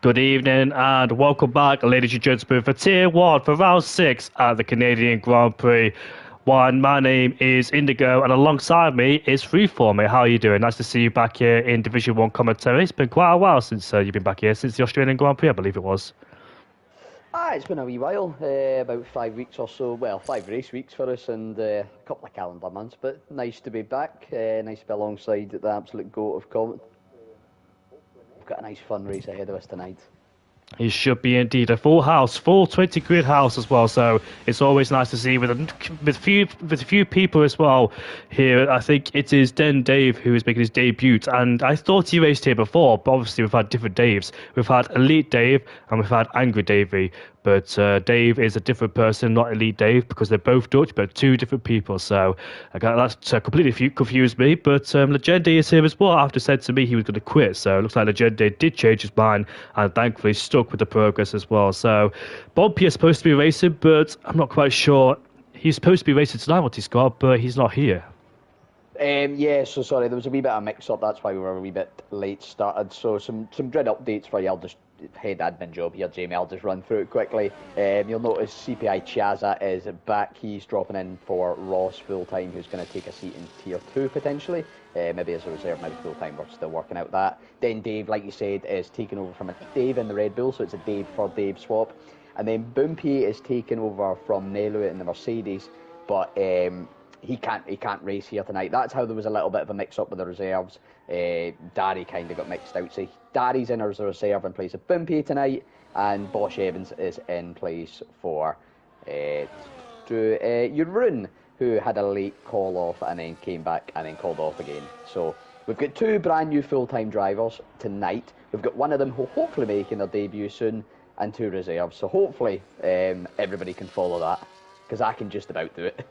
Good evening and welcome back, ladies and gentlemen, for Tier 1 for Round 6 at the Canadian Grand Prix. My name is Indigo and alongside me is Freeform. How are you doing? Nice to see you back here in Division 1 commentary. It's been quite a while since you've been back here, since the Australian Grand Prix, I believe it was. It's been a wee while, about 5 weeks or so. Well, 5 race weeks for us and a couple of calendar months, but nice to be back. Nice to be alongside the absolute GOAT of comment. We've got a nice fun race ahead of us tonight. It should be indeed a full house, full 20 grid house as well. So it's always nice to see with a few people as well here. I think it is Den Dave who is making his debut, and I thought he raced here before, but obviously we've had different Daves. We've had Elite Dave and we've had Angry Davey. But Dave is a different person, not Elite Dave, because they're both Dutch, but two different people. So that's completely confused me. But Legende is here as well after said to me he was going to quit. So it looks like Legende did change his mind and thankfully stuck with the progress as well. So Bumpy is supposed to be racing, but I'm not quite sure. He's supposed to be racing tonight, what he's got, but he's not here. Yeah, so sorry, there was a wee bit of mix-up. That's why we were a wee bit late started. So some grid updates for you. I'll just head admin job here, Jamie. I'll just run through it quickly. You'll notice CPI Chaza is back. He's dropping in for Ross full-time, who's going to take a seat in Tier 2 potentially. Maybe as a reserve, maybe full-time. We're still working out that. Then Dave, like you said, is taking over from a Dave in the Red Bull, so it's a Dave for Dave swap. And then Boompy is taking over from Nelu in the Mercedes, but he can't race here tonight. That's how there was a little bit of a mix-up with the reserves. Dari kind of got mixed out. So Dari's in as a reserve in place of Bimpy tonight, and Bosch Evans is in place for Jeroen, who had a late call-off and then came back and then called off again. So we've got two brand new full-time drivers tonight. We've got one of them who will hopefully making their debut soon, and two reserves. So hopefully everybody can follow that, because I can just about do it.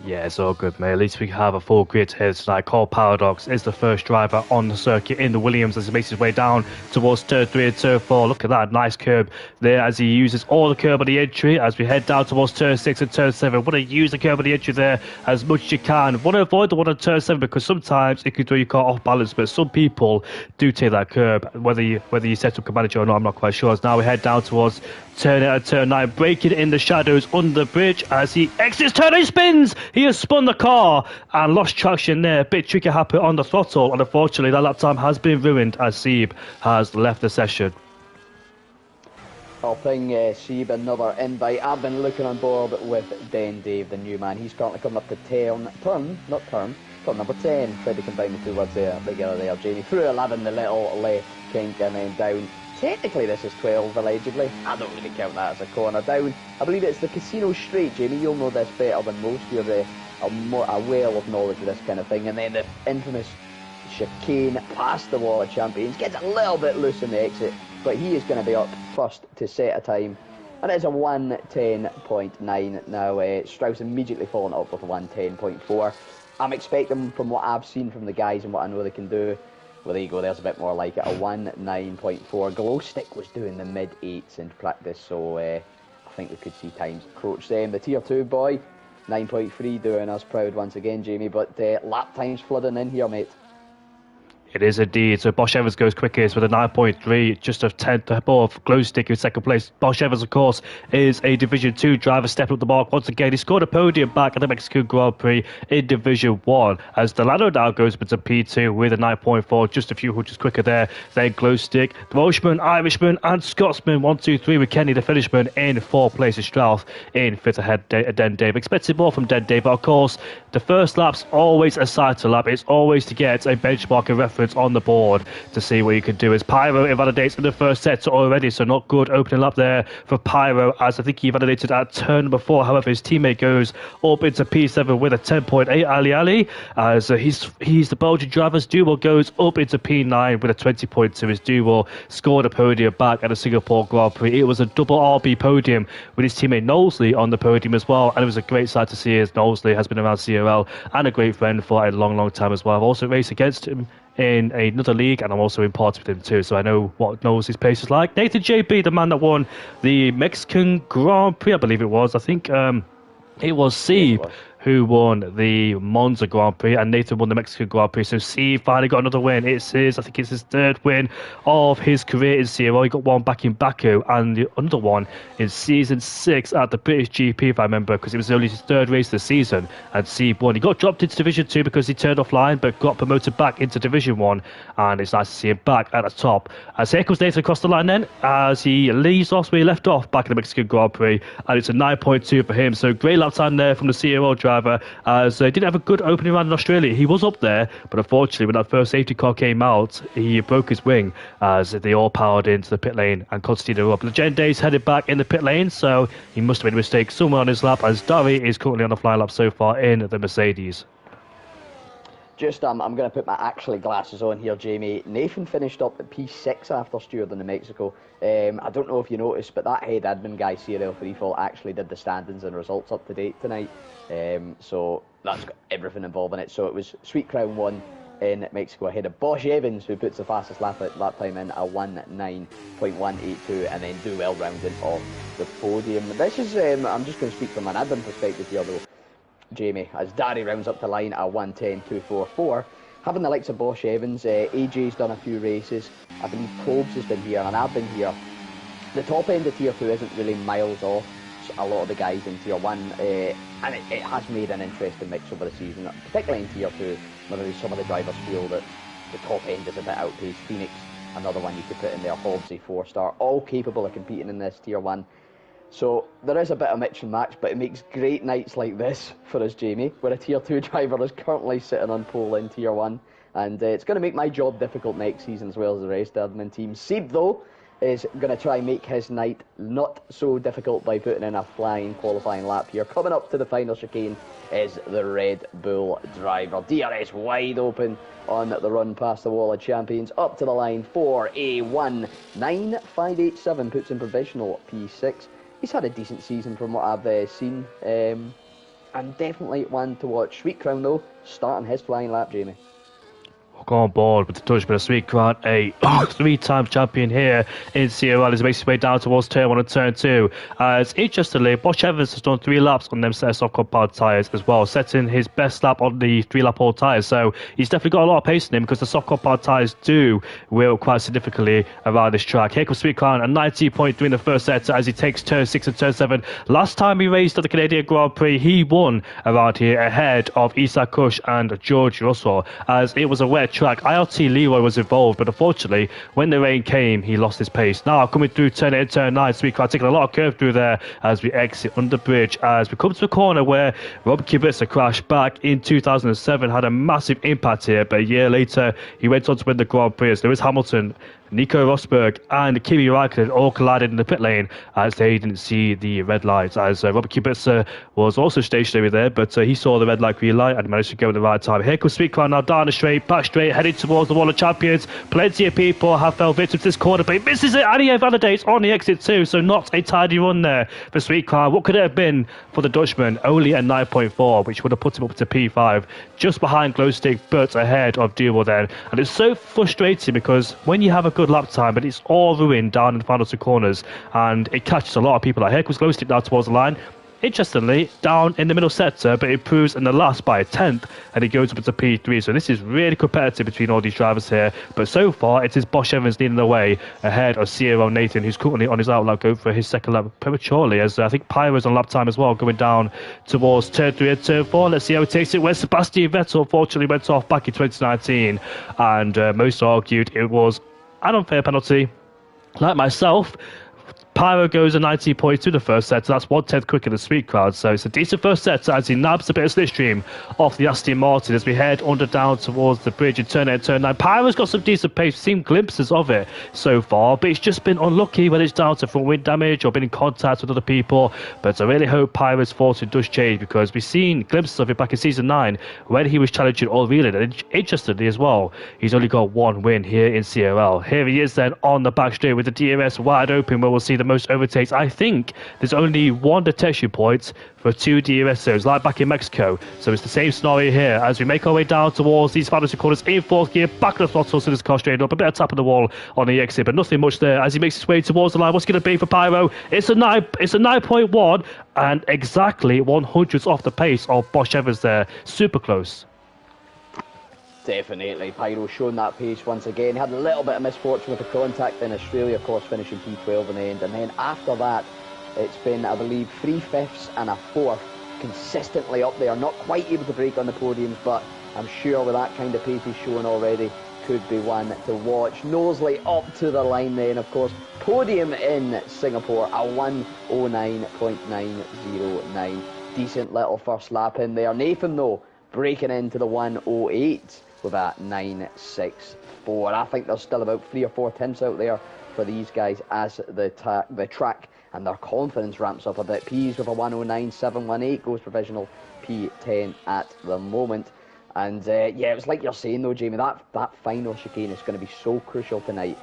Yeah, it's all good, mate. At least we have a full grid here tonight. Cole Paradox is the first driver on the circuit in the Williams as he makes his way down towards Turn 3 and Turn 4. Look at that, nice curb there as he uses all the curb on the entry as we head down towards Turn 6 and Turn 7. Want to use the curb on the entry there as much as you can. Want to avoid the one on Turn 7 because sometimes it could throw your car off balance, but some people do take that curb. Whether you set up a manager or not, I'm not quite sure. As now we head down towards Turn 8 and Turn 9, breaking in the shadows under the bridge as he exits Turn 8, spins! He has spun the car and lost traction there. A bit tricky happened on the throttle, and unfortunately that lap time has been ruined as Sieb has left the session. I'll ping Sieb another invite. I've been looking on board with Den Dave, the new man. He's currently coming up to turn number 10. Tried to combine the two words there together there, Jamie. Through 11, the little left kink, and then down. Technically this is 12 allegedly. I don't really count that as a corner down. I believe it's the Casino Straight, Jamie. You'll know this better than most. You're a well of knowledge of this kind of thing. And then the infamous chicane past the wall of champions. Gets a little bit loose in the exit, but he is going to be up first to set a time. And it's a 1:10.9. Now Strauss immediately following up with a 1:10.4. I'm expecting, from what I've seen from the guys and what I know they can do, well, there you go, there's a bit more like it, a 1:9.4. Glowstick was doing the mid-8s in practice, so I think we could see times approach them. The Tier 2 boy, 9.3, doing us proud once again, Jamie, but lap times flooding in here, mate. It is indeed. So Bosch Evans goes quickest with a 9.3, just a tenth above Glowstick in second place. Bosch Evans, of course, is a Division 2 driver, stepping up the mark once again. He scored a podium back at the Mexican Grand Prix in Division 1. As Delano now goes into P2 with a 9.4, just a few hundreds quicker there. Then Glowstick, the Welshman, Irishman, and Scotsman. 1, 2, 3 with Kenny, the finishman, in fourth place. Strauss in fifth ahead, Den Dave. Expected more from Den Dave, but of course, the first lap's always a cycle lap. It's always to get a benchmark and reference on the board to see what you can do. As Pyro invalidates in the first set already, so not good opening lap there for Pyro, as I think he validated at turn number 4. However, his teammate goes up into P7 with a 10.8. Ali, as he's the Belgian driver's duo, goes up into P9 with a 20.2. His duo scored a podium back at the Singapore Grand Prix. It was a double RB podium with his teammate Knowlesley on the podium as well, and it was a great sight to see, as Knowlesley has been around CRL and a great friend for a long time as well. I've also raced against him in another league, and I'm also in parts with him too, so I know what Knowles' pace is like. Nathan JB, the man that won the Mexican Grand Prix, I believe it was. I think it was Sieb who won the Monza Grand Prix, and Nathan won the Mexican Grand Prix. So Steve finally got another win. I think it's his third win of his career in CRL. He got one back in Baku and another one in season 6 at the British GP, if I remember, because it was only his third race of the season. And Steve won. He got dropped into Division 2 because he turned offline, but got promoted back into Division 1, and it's nice to see him back at the top. As here comes Nathan across the line then, as he leaves off where he left off back in the Mexican Grand Prix, and it's a 9.2 for him. So great lap time there from the CRL driver, as he didn't have a good opening round in Australia. He was up there, but unfortunately when that first safety car came out, he broke his wing as they all powered into the pit lane and continued up. Legenda's headed back in the pit lane, so he must have made a mistake somewhere on his lap, as Dari is currently on the fly lap so far in the Mercedes. Just, I'm going to put my actually glasses on here, Jamie. Nathan finished up at P6 after stewarding in Mexico. I don't know if you noticed, but that head admin guy, CRL Freefall, actually did the standings and results up to date tonight. So that's got everything involved in it. So it was Sweet Crown 1 in Mexico ahead of Bosch Evans, who puts the fastest lap time in, a 1:9.182, and then do well rounding off the podium. This is, I'm just going to speak from an admin perspective here though, Jamie, as Dari rounds up the line at 1:10.244. Having the likes of Bosch Evans, AJ's done a few races, I believe Probes has been here, and I've been here. The top end of Tier 2 isn't really miles off a lot of the guys in Tier 1, and it has made an interesting mix over the season, particularly in Tier 2, where some of the drivers feel that the top end is a bit outpaced. Phoenix, another one you could put in there, Hobbsy, 4-star, all capable of competing in this Tier 1. So there is a bit of mix and match, but it makes great nights like this for us, Jamie, where a Tier 2 driver is currently sitting on pole in Tier 1, and it's going to make my job difficult next season as well as the rest of the admin team. Seb, though, is going to try and make his night not so difficult by putting in a flying qualifying lap here. Coming up to the final chicane is the Red Bull driver. DRS wide open on the run past the wall of champions, up to the line for a 1:9.587, puts in provisional P6. He's had a decent season from what I've seen, and definitely one to watch. Sweet Crown, though, starting his flying lap, Jamie. On board with the Dutchman, a Sweet Crown, a 3-time champion here in CRL, as he makes his way down towards turn 1 and turn 2. As interestingly, Bosch Evans has done 3 laps on them set of soft compound tyres as well, setting his best lap on the 3-lap all tyres. So he's definitely got a lot of pace in him, because the soft compound tyres do wheel quite significantly around this track. Here comes Sweet Crown, a 90.3 in the first sector as he takes turn 6 and turn 7. Last time he raced at the Canadian Grand Prix, he won around here ahead of Isak Kush and George Russell, as it was a wet track. ILT Leroy was involved, but unfortunately when the rain came, he lost his pace. Now coming through turn 8 and turn 9, Sweet Crown taking a lot of curve through there as we exit under bridge, as we come to the corner where Rob Kubica crashed back in 2007, had a massive impact here, but a year later he went on to win the Grand Prix as Lewis Hamilton, Nico Rosberg and Kimi Raikkonen all collided in the pit lane as they didn't see the red lights, as Robert Kubica was also stationary there, but he saw the red light, green light, and managed to go at the right time. Here comes Sweet Crown now down the straight, back straight, heading towards the wall of champions. Plenty of people have fell victim to this corner, but he misses it, and he validates on the exit too, so not a tidy run there for Sweet Crown. What could it have been for the Dutchman? Only a 9.4, which would have put him up to P5, just behind Glowstick, but ahead of Duval then. And it's so frustrating, because when you have a good lap time, but it's all ruined down in the final 2 corners, and it catches a lot of people. Here comes Glowstick now towards the line. Interestingly, down in the middle sector, but it improves in the last by a 10th, and it goes up to P3. So this is really competitive between all these drivers here. But so far, it is Bosch Evans leading the way ahead of CRL Nathan, who's currently on his outlap, going for his second lap prematurely, as I think Pyro's on lap time as well, going down towards turn 3 and turn 4. Let's see how it takes it, where Sebastian Vettel unfortunately went off back in 2019, and most argued it was an unfair penalty. Like myself, Pyro goes a 90.2 the first set, so that's 1/10 quicker than Sweet Crown. So it's a decent first set as he nabs a bit of slipstream off the Aston Martin as we head under down towards the bridge in turn 8 and turn 9. Pyro's got some decent pace, we've seen glimpses of it so far, but it's just been unlucky when it's down to front wing damage or been in contact with other people. But I really hope Pyro's fortune does change, because we've seen glimpses of it back in season 9 when he was challenging all Wheeling. And interestingly as well, he's only got 1 win here in CRL. Here he is then on the back straight with the DRS wide open, where we'll see the the most overtakes. I think there's only one detection point for 2 DRS zones, like back in Mexico. So it's the same scenario here as we make our way down towards these final two corners in fourth gear, back of the throttle, so this car straight up, a bit of tap on the wall on the exit, but nothing much there as he makes his way towards the line. What's going to be for Pyro? It's a 9.1 and exactly 100ths off the pace of Bosch Evans there. Super close. Definitely, Pyro showing that pace once again. Had a little bit of misfortune with the contact in Australia, of course, finishing P12 in the end. And then after that, it's been, I believe, 3/5 and a 4th, consistently up there. Not quite able to break on the podiums, but I'm sure with that kind of pace he's showing already, could be one to watch. Knowsley up to the line then, of course. Podium in Singapore, a 1:09.909. Decent little first lap in there. Nathan, though, breaking into the 1:08 with a 9.64. I think there's still about 3 or 4 tenths out there for these guys as the track and their confidence ramps up a bit. P's with a 1:09.718 goes provisional P10 at the moment. And yeah, it was like you're saying though, Jamie, that final chicane is going to be so crucial tonight.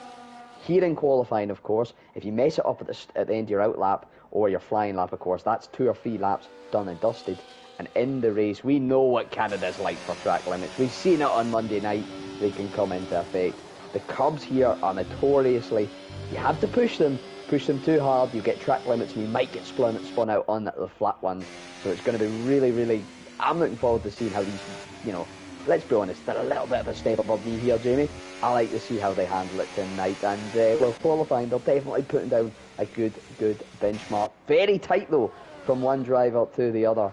Here in qualifying, of course, if you mess it up at the end of your out lap or your flying lap, of course, that's 2 or 3 laps done and dusted. And in the race, we know what Canada's like for track limits. We've seen it on Monday night. They can come into effect. The curbs here are notoriously, you have to push them too hard, you get track limits and you might get spun out on the flat ones. So it's going to be really, really, I'm looking forward to seeing how these, you know, let's be honest, they're a little bit of a step above me here, Jamie. I like to see how they handle it tonight. And well, qualifying, they're definitely putting down a good benchmark. Very tight though, from one driver to the other.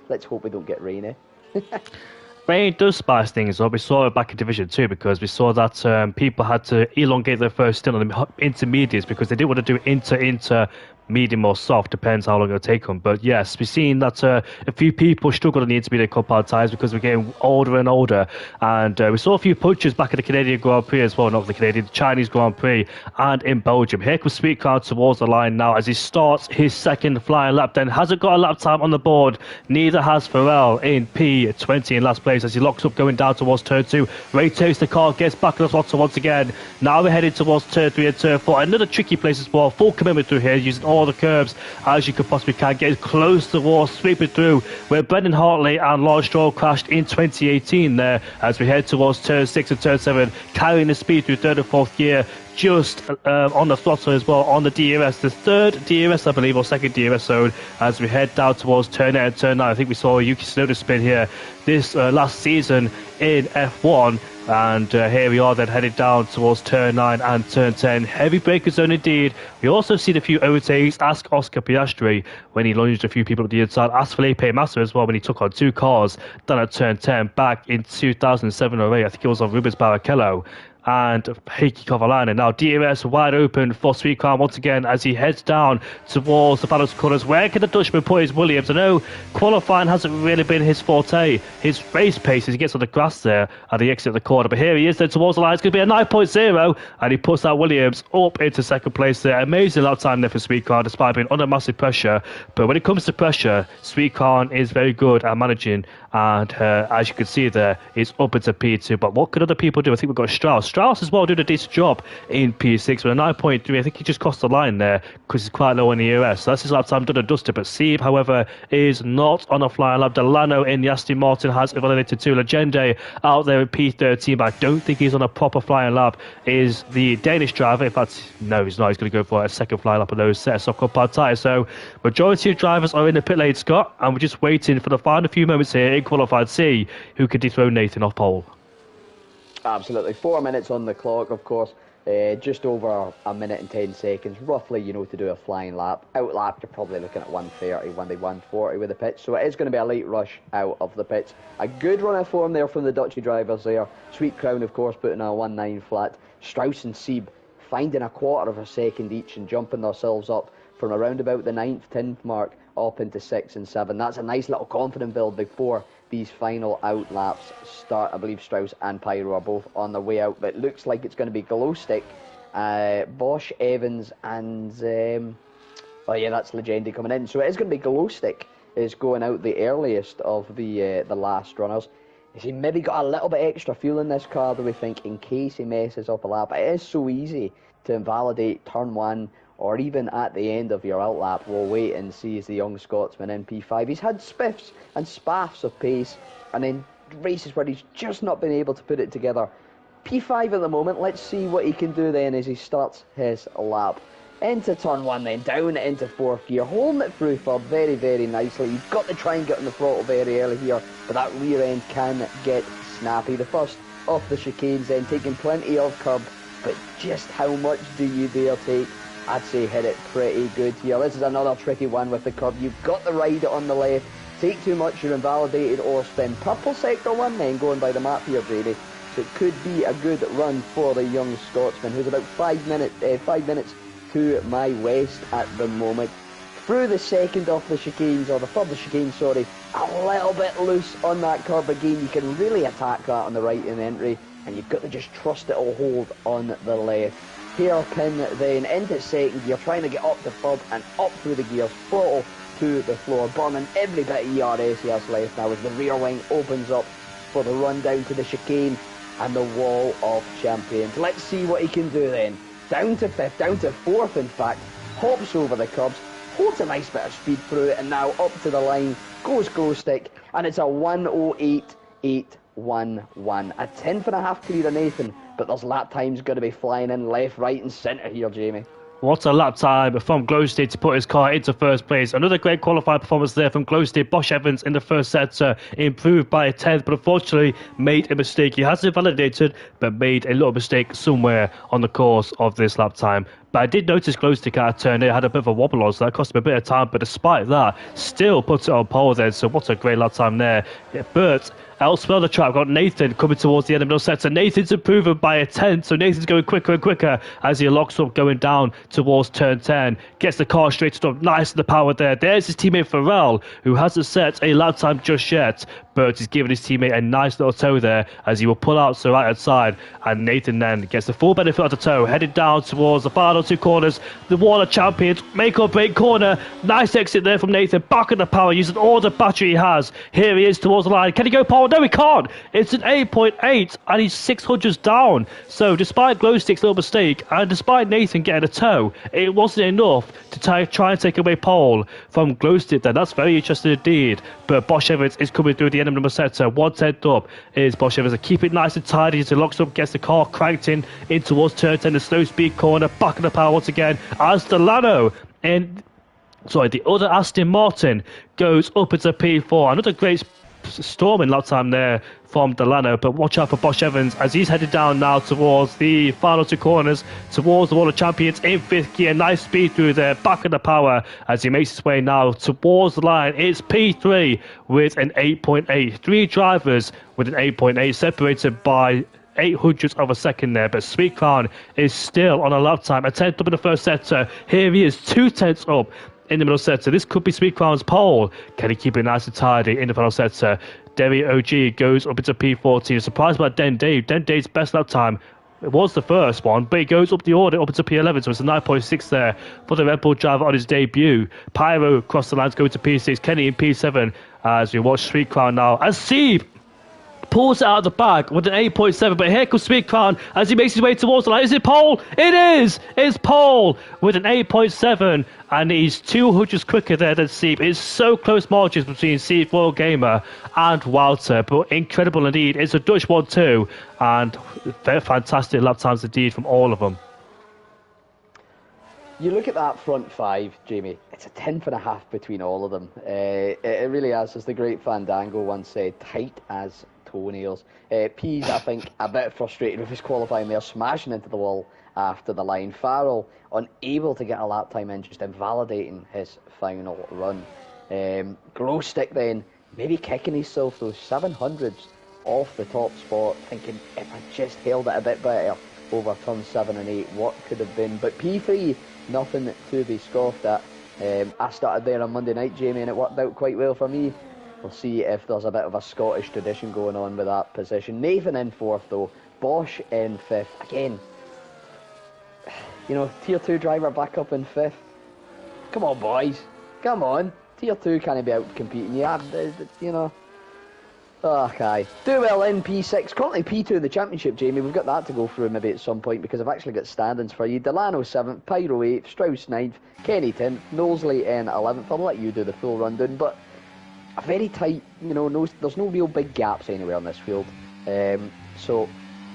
Let's hope we don't get rain, eh? Rain does spice things up. We saw it back in Division 2 because we saw that people had to elongate their first stint on the intermediates because they didn't want to do inter, medium or soft, depends how long it'll take them. But yes, we've seen that a few people struggled on the intermediate compound tyres because we're getting older and older. And we saw a few punches back at the Canadian Grand Prix as well, not the Canadian, the Chinese Grand Prix and in Belgium. Here comes Sweet Car towards the line now as he starts his second flying lap. Then hasn't got a lap time on the board. Neither has Pharrell in P20 in last place as he locks up going down towards turn 2. Ray takes the car, gets back in the throttle once again. Now we're heading towards turn 3 and turn 4. Another tricky place as well. Full commitment through here using all the curbs as you could possibly can. Get close to the wall, sweeping through where Brendan Hartley and Lawrence Stroll crashed in 2018 there as we head towards turn 6 and turn 7, carrying the speed through third and fourth gear. Just on the throttle as well on the DRS, the third DRS I believe, or second DRS zone as we head down towards turn 8 and turn 9. I think we saw Yuki Tsunoda spin here this last season in F1. And here we are then headed down towards turn 9 and turn 10. Heavy braking zone indeed. We also seen a few overtakes. Ask Oscar Piastri when he lunged a few people at the inside. Ask Felipe Massa as well when he took on 2 cars done at turn 10 back in 2007 or 8. I think it was on Rubens Barrichello and Heikki Kovalainen. Now DRS wide open for Sweet Car once again as he heads down towards the final corners. Where can the Dutchman put his Williams? I know qualifying hasn't really been his forte. His race pace as he gets on the grass there at the exit of the corner. But here he is then towards the line. It's going to be a 9.0 and he puts that Williams up into second place there. Amazing lap time there for Sweet Car despite being under massive pressure. But when it comes to pressure, Sweet Car is very good at managing, and as you can see there, it's up into P2. But what could other people do? I think we've got Strauss as well doing a decent job in P6 with a 9.3. I think he just crossed the line there because he's quite low in the EOS. So that's his lap time done and dusted. But Sieb, however, is not on a flying lap. Delano in the Aston Martin has eliminated 2. Legende out there in P13, but I don't think he's on a proper flying lap. Is the Danish driver? In fact, no, he's not. He's going to go for a second flying lap of those sets of compound tyres. So majority of drivers are in the pit lane, Scott, and we're just waiting for the final few moments here in qualified. See who can dethrone Nathan off pole. Absolutely. 4 minutes on the clock, of course. Just over a minute and 10 seconds, roughly, you know, to do a flying lap. Out lap, you're probably looking at 1:30, 1:40 with the pitch. So it is going to be a late rush out of the pitch. A good run of form there from the Dutchy drivers there. Sweet Crown, of course, putting a 1:9 flat. Strauss and Sieb finding a quarter of a second each and jumping themselves up from around about the 9th, 10th mark up into 6 and 7. That's a nice little confident build before these final out laps start. I believe Strauss and Pyro are both on their way out, but it looks like it's going to be Glowstick, Bosch, Evans, and oh yeah, that's Legendi coming in. So it is going to be Glowstick is going out the earliest of the last runners. He maybe got a little bit extra fuel in this car, do we think, in case he messes up a lap. It is so easy to invalidate turn 1 or even at the end of your out lap. We'll wait and see as the young Scotsman in P5. He's had spiffs and spaffs of pace, and then races where he's just not been able to put it together. P5 at the moment. Let's see what he can do then as he starts his lap. Into turn 1 then, down into 4th gear, holding it through third very, very nicely. You've got to try and get on the throttle very early here, but that rear end can get snappy. The first off the chicanes then, taking plenty of curb, but just how much do you dare take? I'd say hit it pretty good here. This is another tricky one with the curb. You've got to ride it on the left. Take too much, you're invalidated or spin. Purple sector 1 then, going by the map here, Brady. So it could be a good run for the young Scotsman, who's about 5 minutes to my west at the moment. Through the second off the chicanes, or the third of the chicanes, sorry, a little bit loose on that curb again. You can really attack that on the right in entry, and you've got to just trust it'll hold on the left. Hairpin then into second gear, trying to get up to third and up through the gears, throttle to the floor, burning every bit of ERS he has left now as the rear wing opens up for the run down to the chicane and the wall of champions. Let's see what he can do then. Down to 5th, down to 4th in fact, hops over the curbs, holds a nice bit of speed through it, and now up to the line, goes glow stick, and it's a 1:08.811. A 10.5 clear of Nathan, but there's lap times going to be flying in left, right and centre here, Jamie. What a lap time from Glowstead to put his car into first place. Another great qualified performance there from Glowstead. Bosch Evans in the first sector improved by a 10th, but unfortunately made a mistake. He hasn't validated, but made a little mistake somewhere on the course of this lap time. But I did notice Glowstick out of turn. It had a bit of a wobble on, so that cost him a bit of time. But despite that, still puts it on pole then. So what a great lap time there. Yeah, but elsewhere on the track, we've got Nathan coming towards the end of the middle sector. Nathan's improving by a 10th, so Nathan's going quicker and quicker as he locks up going down towards turn 10. Gets the car straightened up, nice in the power there. There's his teammate Farrell, who hasn't set a lap time just yet, but he's giving his teammate a nice little tow there as he will pull out to the right hand side, and Nathan then gets the full benefit of the tow, headed down towards the final 2 corners. The Wall of Champions, make or break corner. Nice exit there from Nathan, back in the power, using all the battery he has. Here he is towards the line. Can he go pole? No, he can't. It's an 8.8 and he's 600s down. So despite Glowstick's little mistake and despite Nathan getting a tow, it wasn't enough to try and take away pole from Glowstick then. That's very interesting indeed. But Bosch Evans is coming through the end of number sector. 1/10 up is Bosch Evans. Keep it nice and tidy as he locks up, gets the car cranked in towards turn 10, the slow speed corner, back in the power once again as Delano and the other Aston Martin goes up into P4. Another great storming lap time there from Delano, but watch out for Bosch Evans as he's headed down now towards the final 2 corners, towards the Wall of Champions in 5th gear. Nice speed through there, back in the power as he makes his way now towards the line. It's P3 with an 8.8. 3 drivers with an 8.8, separated by 800ths of a second there, but Sweet Crown is still on a lap time, a 10th up in the first sector. Here he is, 2/10 up in the middle sector. This could be Sweet Crown's pole. Can he keep it nice and tidy in the final sector? Derry OG goes up into P14. Surprised by Den Dave. Den Dave's best lap time, it was the first one, but he goes up the order up into P11, so it's a 9.6 there for the Red Bull driver on his debut. Pyro across the lines going to P6. Kenny in P7 as we watch Sweet Crown now. As Sieb pulls it out of the bag with an 8.7, but here comes Sweet Crown as he makes his way towards the line. Is it pole? It is! It's pole with an 8.7, and he's 200s quicker there than Sieb. It's so close margins between Sieb, Royal Gamer, and Walter, but incredible indeed. It's a Dutch 1-2, and they're fantastic lap times indeed from all of them. You look at that front 5, Jamie, it's a 10.5 between all of them. It really is, as the great Fandango once said, tight as toenails. Pease, I think, a bit frustrated with his qualifying there, smashing into the wall after the line. Farrell, unable to get a lap time in, just invalidating his final run. Glowstick then, maybe kicking himself those 700s off the top spot, thinking if I just held it a bit better over turns 7 and 8, what could have been. But P3, nothing to be scoffed at. I started there on Monday night, Jamie, and it worked out quite well for me. We'll see if there's a bit of a Scottish tradition going on with that position. Nathan in 4th though, Bosch in 5th. Again, you know, Tier 2 driver back up in 5th. Come on, boys. Come on. Tier 2 can't be out competing. You know, Okay. Do well in P6. Currently P2 in the championship, Jamie. We've got that to go through maybe at some point because I've actually got standings for you. Delano 7th, Pyro 8th, Strauss 9th, Kenny 10th, Knowsley in 11th. I'll let you do the full rundown, but a very tight, there's no real big gaps anywhere in this field. So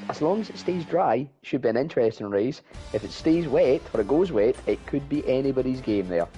as long as it stays dry, it should be an interesting race. If it stays wet, or it goes wet, it could be anybody's game there.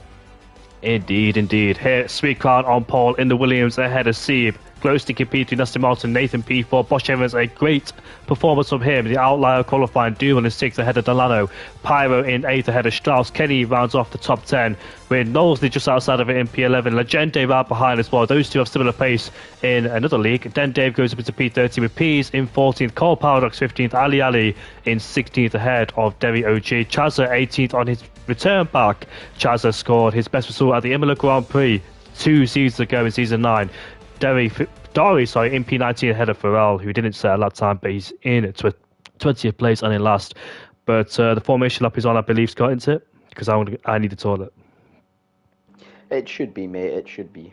Indeed, indeed. Here, Sweet Cloud on pole in the Williams ahead of Sieb. Close to competing, Aston Martin, Nathan P4. Bosch Evans, a great performance from him. The outlier qualifying Doom in 6th ahead of Delano. Pyro in 8th ahead of Strauss. Kenny rounds off the top 10 with Knowsley just outside of it in P11. Legende right behind as well. Those two have similar pace in another league. Then Dave goes up into P13 with Peas in 14th. Cole Paradox 15th. Ali in 16th ahead of Derry OG. Chazza 18th on his return back. Chazza scored his best result at the Imola Grand Prix 2 seasons ago in season 9. Dory, in P19 ahead of Pharrell, who didn't set a lap time, but he's in 20th place and in last. But the formation lap is on, I believe, Scott, isn't it? Because I need the toilet. It should be, mate. It should be.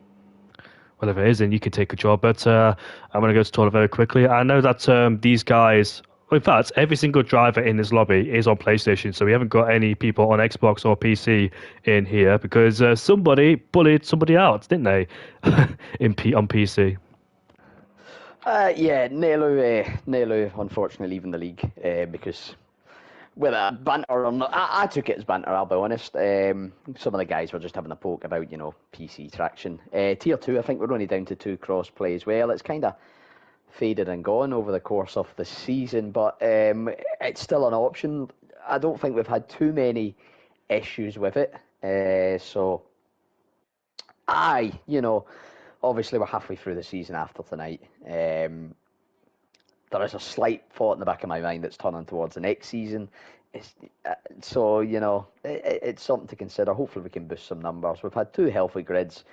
Well, if it isn't, you can take control. But I'm going to go to the toilet very quickly. I know that these guys... In fact, every single driver in this lobby is on PlayStation, so we haven't got any people on Xbox or PC in here because somebody bullied somebody out, didn't they, on PC? Yeah, Nelu unfortunately leaving the league because whether banter or not, I took it as banter, I'll be honest. Some of the guys were just having a poke about, PC traction. Tier 2, I think we're only down to 2 cross-play as well. It's kind of faded and gone over the course of the season, but it's still an option. I don't think we've had too many issues with it. So, obviously we're halfway through the season after tonight. There is a slight thought in the back of my mind that's turning towards the next season. It's something to consider. Hopefully we can boost some numbers. We've had 2 healthy grids.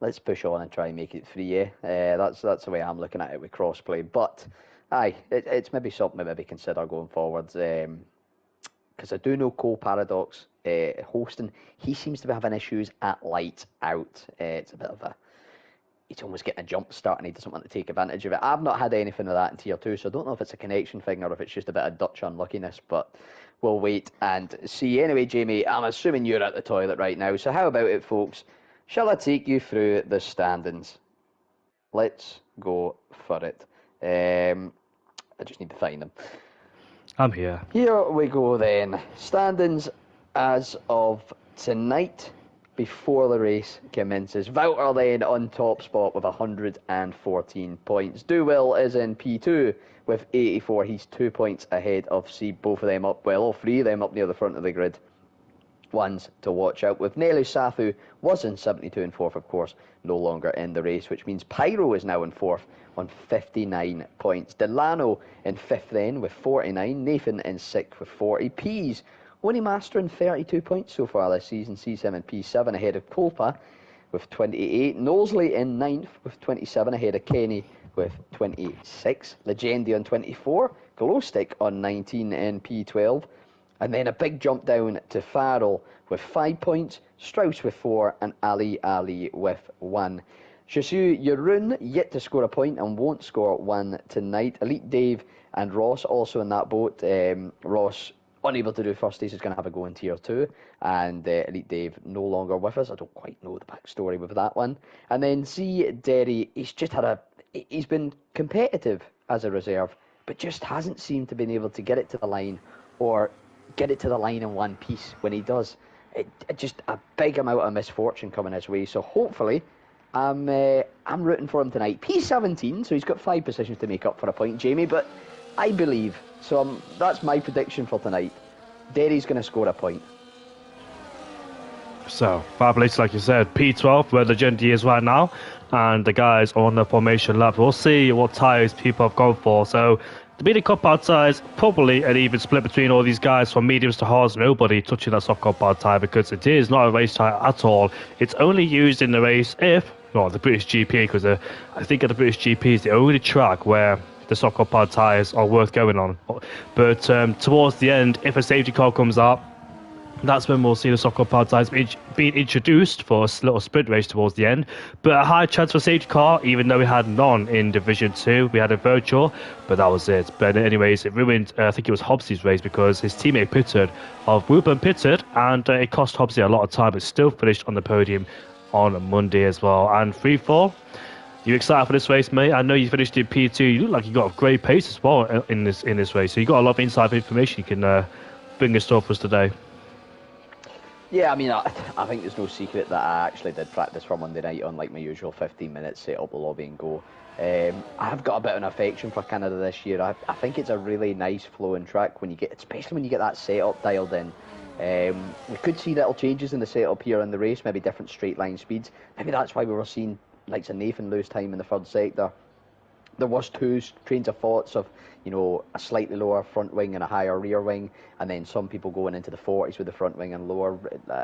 Let's push on and try and make it 3, That's the way I'm looking at it with crossplay. But, it's maybe something to maybe consider going forwards. Because I do know Cole Paradox hosting, he seems to be having issues at light out. It's a bit of he's almost getting a jump start and he doesn't want to take advantage of it. I've not had anything of that in Tier 2, so I don't know if it's a connection thing or if it's just a bit of Dutch unluckiness, but we'll wait and see. Anyway, Jamie, I'm assuming you're at the toilet right now, so how about it, folks? Shall I take you through the standings? Let's go for it. I just need to find them. I'm here. Here we go then. Standings as of tonight, before the race commences. Wouter then on top spot with 114 points. Dowill is in P2 with 84. He's 2 points ahead of C. Both of them up, well, all 3 of them up near the front of the grid. Ones to watch out with. Nelu Sathu was in 72 and 4th, of course, no longer in the race, which means Pyro is now in 4th on 59 points. Delano in 5th then with 49. Nathan in 6th with 40. Peas only mastering 32 points so far this season. C7 and P7 ahead of Kolpa with 28. Knowsley in 9th with 27 ahead of Kenny with 26. Legendi on 24. Glowstick on 19 in P12. And then a big jump down to Farrell with 5 points, Strauss with 4, and Ali with 1. Jesu Yeroon yet to score a point and won't score 1 tonight. Elite Dave and Ross also in that boat. Ross unable to do first stage is going to have a go in Tier 2. And Elite Dave no longer with us. I don't quite know the backstory with that one. And then Z Derry, he's been competitive as a reserve, but just hasn't seemed to been able to get it to the line or get it to the line in one piece. When he does, it just a big amount of misfortune coming his way. So hopefully, I'm rooting for him tonight. P17, so he's got 5 positions to make up for a point, Jamie. But I believe so. That's my prediction for tonight. Derry's going to score a point. So, fabulous, like you said, P12, where the Legendi is right now, and the guys on the formation lap. We'll see what tyres people have gone for. So, the medium compound tyres, probably an even split between all these guys from mediums to hards. Nobody touching that soft compound tyre because it is not a race tyre at all. It's only used in the race if, well, the British GP, because I think at the British GP is the only track where the soft compound tyres are worth going on. But towards the end, if a safety car comes up, That's when we'll see the soccer power tires being introduced for a little sprint race towards the end. But a high chance for safety car, even though we had none in Division 2. We had a virtual, but that was it. But anyways, it ruined, I think it was Hobbsy's race because his teammate pitted, of Wooburn pitted, and it cost Hobbsy a lot of time, but still finished on the podium on Monday as well. And 3-4. You excited for this race, mate? I know you finished in P2. You look like you got a great pace as well in this race. So you got a lot of inside information you can bring us to for us today. Yeah, I mean, I think there's no secret that I actually did practice for Monday night on like my usual 15 minutes, set up the lobby and go. I have got a bit of an affection for Canada this year. I think it's a really nice flowing track when you get, especially when you get that setup dialed in. We could see little changes in the setup here in the race, maybe different straight line speeds. Maybe that's why we were seeing likes of Nathan lose time in the third sector. There was two trains of thoughts of, you know, a slightly lower front wing and a higher rear wing, and then some people going into the 40s with the front wing and lower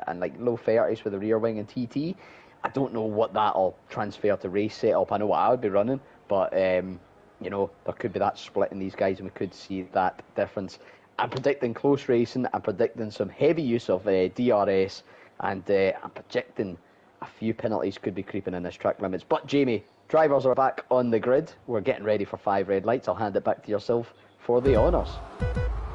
and like low 30s with the rear wing and TT. I don't know what that'll transfer to race setup. I know what I would be running, but you know, there could be that split in these guys, and we could see that difference. I'm predicting close racing. I'm predicting some heavy use of DRS, and I'm projecting a few penalties could be creeping in this track limits. But Jamie, drivers are back on the grid. We're getting ready for 5 red lights. I'll hand it back to yourself for the honours.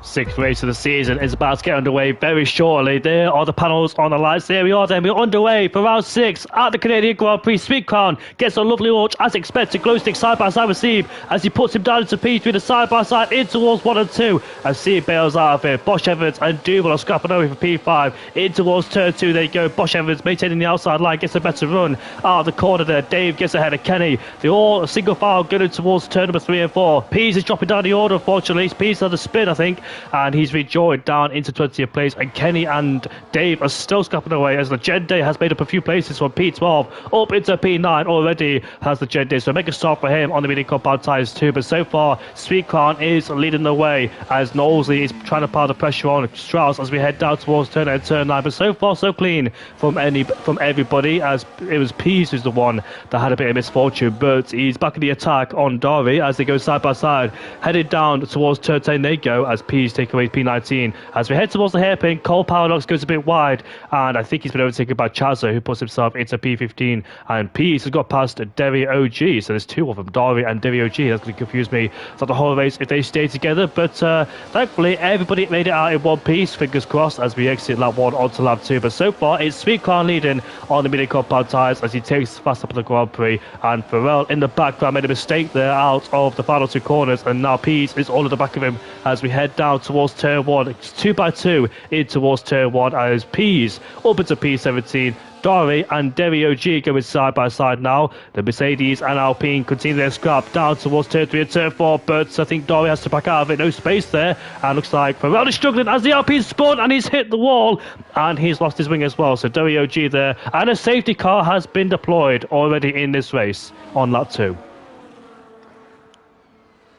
Sixth race of the season is about to get underway very shortly. There are the panels on the lights. There we are then. We're underway for round 6 at the Canadian Grand Prix. Sweet Crown gets a lovely launch as expected. Glow stick side by side with Sieb as he puts him down into P3, the side by side in towards 1 and 2 as Sieb bails out of it. Bosch Evans and Duval are scrapping over for P5 in towards turn 2. There you go. Bosch Evans maintaining the outside line, gets a better run out of the corner there. Dave gets ahead of Kenny. They're all single file going towards turn number 3 and 4. Pease is dropping down the order, unfortunately. Pease had a spin, I think, and he's rejoined down into 20th place, and Kenny and Dave are still scrapping away as Legende has made up a few places from P12 up into P9 already has Legende, so make a start for him on the medium compound tyres too. But so far Sweet Crown is leading the way as Knowlesley is trying to pile the pressure on Strauss as we head down towards turn 8 and turn 9, but so far so clean from everybody, as it was Pease who's the one that had a bit of misfortune, but he's back in the attack on Dory as they go side by side headed down towards turn 10. They go as Pease take away P19. As we head towards the hairpin, Cole Paradox goes a bit wide, and I think he's been overtaken by Chazo, who puts himself into P15, and Pease has got past Derry OG, so there's two of them, Dory and Derry OG. That's going to confuse me throughout the whole race if they stay together, but thankfully everybody made it out in one piece, fingers crossed, as we exit lap 1 onto lap 2. But so far it's Sweet Crown leading on the medium compound tyres as he takes fast up in the Grand Prix, and Farrell in the background made a mistake there out of the final 2 corners, and now Pease is all at the back of him as we head down towards turn 1. It's 2 by 2 in towards turn 1 as Pease up into P17. Dory and Derry OG going side by side now. The Mercedes and Alpine continue their scrap down towards turn 3 and turn 4, but I think Dory has to back out of it. No space there, and looks like Farrell is struggling as the Alpine spun, and he's hit the wall, and he's lost his wing as well. So Derry OG there, and a safety car has been deployed already in this race on lap 2.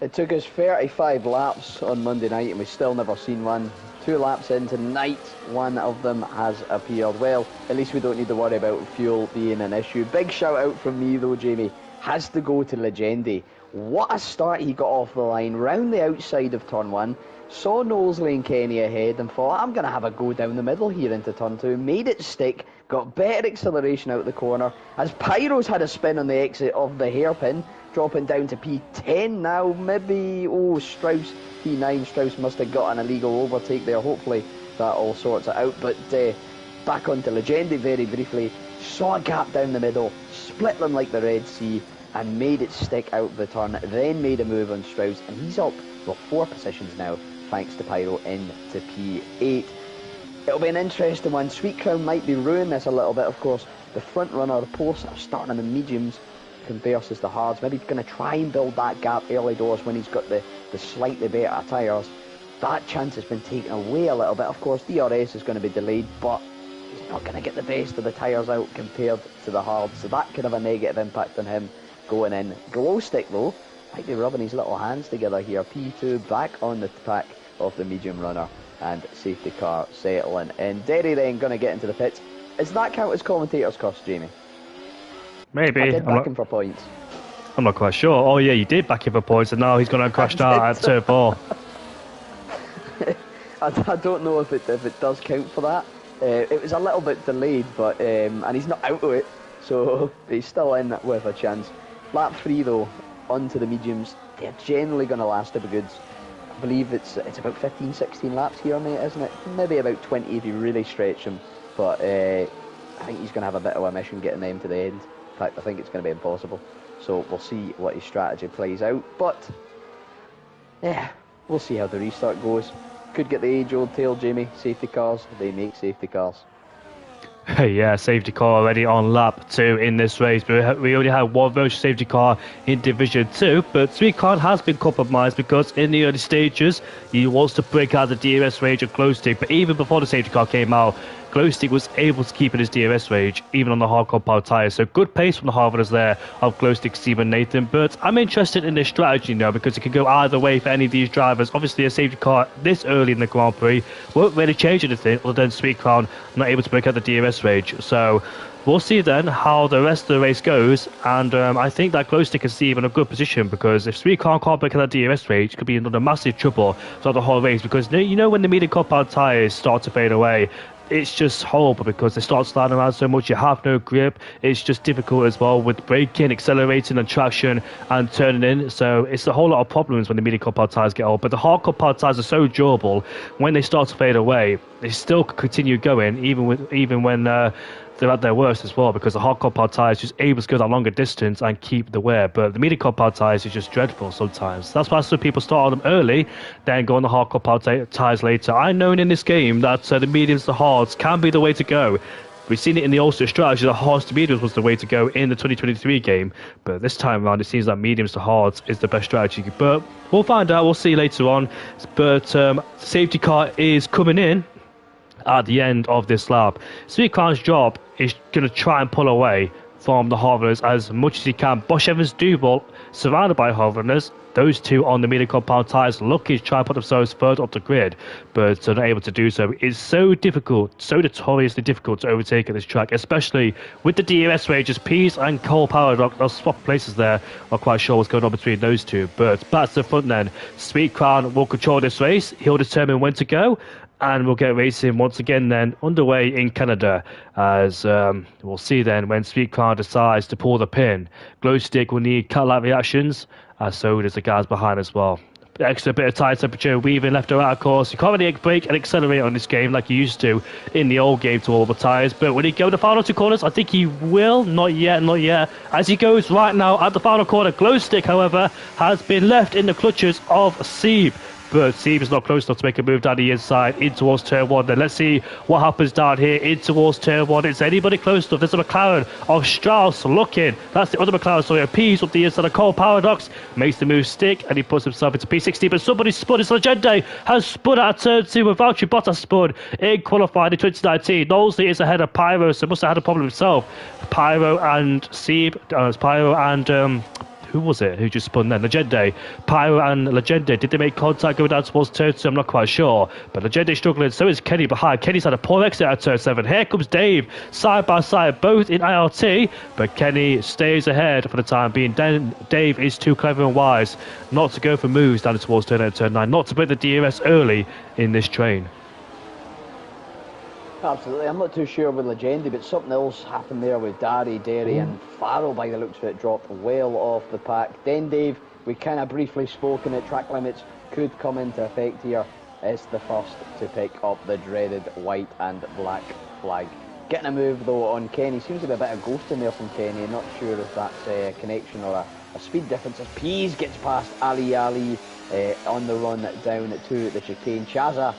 It took us 35 laps on Monday night and we've still never seen one. 2 laps in tonight, one of them has appeared. Well, at least we don't need to worry about fuel being an issue. Big shout out from me though, Jamie. Has to go to Legende. What a start he got off the line, round the outside of turn 1. Saw Knowlesley and Kenny ahead and thought, I'm going to have a go down the middle here into turn 2. Made it stick, got better acceleration out the corner. As Pyro's had a spin on the exit of the hairpin, dropping down to P10 now. Maybe, Strauss, P9. Strauss must have got an illegal overtake there. Hopefully that all sorts it out. But back onto Legende very briefly. Saw a gap down the middle, split them like the Red Sea, and made it stick out the turn. Then made a move on Strauss, and he's up, 4 positions now, thanks to Pyro into P8. It'll be an interesting one. Sweet Crown might be ruining this a little bit, of course. The front runner, the posts are starting in the mediums versus the hards. Maybe he's going to try and build that gap early doors when he's got the slightly better tyres. That chance has been taken away a little bit. Of course, DRS is going to be delayed, but he's not going to get the best of the tyres out compared to the hards, so that could have a negative impact on him going in. Glow stick though, might be rubbing his little hands together here. P2 back on the pack of the medium runner, and safety car settling in. Derry then going to get into the pits. Is that count as commentator's cost, Jamie? Maybe. I did back him for points. I'm not quite sure. Oh yeah, you did back him for points, and now he's going to crash out at turn 4. I don't know if it does count for that. It was a little bit delayed, but and he's not out of it, so he's still in with a chance. Lap 3 though, onto the mediums. They're generally going to last about goods. I believe it's about 15, 16 laps here, mate, isn't it? Maybe about 20 if you really stretch him. But I think he's going to have a bit of a mission getting them to the end. In fact, I think it's going to be impossible. So we'll see what his strategy plays out. But yeah, we'll see how the restart goes. Could get the age-old tale, Jamie. Safety cars, they make safety cars. Yeah, safety car already on lap 2 in this race. But we only have one version safety car in Division 2. But Sweetcon has been compromised because in the early stages, he wants to break out the DRS range of Glow Stick. But even before the safety car came out, Glow Stick was able to keep in his DRS range, even on the hardcore power tyres. So good pace from the Harvarders there of Glow Stick, Steve and Nathan. But I'm interested in this strategy now because it can go either way for any of these drivers. Obviously, a safety car this early in the Grand Prix won't really change anything other than Sweet Crown not able to break out the DRS range. So we'll see then how the rest of the race goes. And I think that Glow Stick is Steve in a good position because if Sweet Crown can't break out that DRS range, it could be another massive trouble throughout the whole race because you know when the medium compound tyres start to fade away, it's just horrible because they start sliding around so much, you have no grip. It's just difficult as well with braking, accelerating and traction and turning in. So it's a whole lot of problems when the medium compound tyres get old. But the hard compound tyres are so durable, when they start to fade away, they still continue going even when they're at their worst as well because the hard compound tyre is just able to go that longer distance and keep the wear. But the medium compound tyres is just dreadful sometimes. That's why some people start on them early, then go on the hard compound tyres later. I know in this game that the mediums to hards can be the way to go. We've seen it in the All-Star strategy that hards to mediums was the way to go in the 2023 game. But this time around, it seems that mediums to hards is the best strategy. But we'll find out. We'll see later on. But safety car is coming in at the end of this lap. Sweet Crown's job is going to try and pull away from the Harvarders as much as he can. Bosch Evans Duval surrounded by Harvarders. Those two on the medium compound tyres lucky to try and put themselves further up the grid, but are not able to do so. It's so difficult, so notoriously difficult to overtake at this track, especially with the DRS ranges. Pease and Cole Paradox, those swap places there. Not quite sure what's going on between those two, but back to the front then. Sweet Crown will control this race. He'll determine when to go. And we'll get racing once again then underway in Canada as we'll see then when Sweet Crown decides to pull the pin. Glow Stick will need Cadillac reactions, so does the guys behind as well. Extra bit of tire temperature, weaving left or right of course. You can't really brake and accelerate on this game like you used to in the old game to all the tyres. But when he go the final two corners, I think he will. Not yet. As he goes right now at the final corner, Glow Stick, however, has been left in the clutches of Sieb. But Sieb is not close enough to make a move down the inside in towards turn 1. Then let's see what happens down here in towards turn 1. Is anybody close enough? There's a McLaren of Strauss looking. That's the other McLaren, sorry, a Pease up the inside of Cole Paradox. Makes the move stick and he puts himself into P16. But somebody spun. It's Legende has spun out of turn 2 with Valtteri Bottas spun in qualifying in 2019. Knowsley is ahead of Pyro, so must have had a problem himself. Pyro and Sieb, Pyro and who was it who just spun then? Legende. Pyro and Legende. Did they make contact going down towards turn 2? I'm not quite sure. But Legende struggling. So is Kenny behind. Kenny's had a poor exit at turn 7. Here comes Dave. Side by side. Both in IRT. But Kenny stays ahead for the time being. Dave is too clever and wise not to go for moves down towards turn 8 and turn 9. Not to break the DRS early in this train. Absolutely. I'm not too sure with Legendi, but something else happened there with Derry and Farrell, by the looks of it, dropped well off the pack. Then, Dave, we kind of briefly spoken at track limits could come into effect here. It's the first to pick up the dreaded white and black flag. Getting a move, though, on Kenny. Seems to be a bit of ghosting there from Kenny. Not sure if that's a connection or a speed difference. As Pease gets past Ali on the run down to the chicane. Chaza.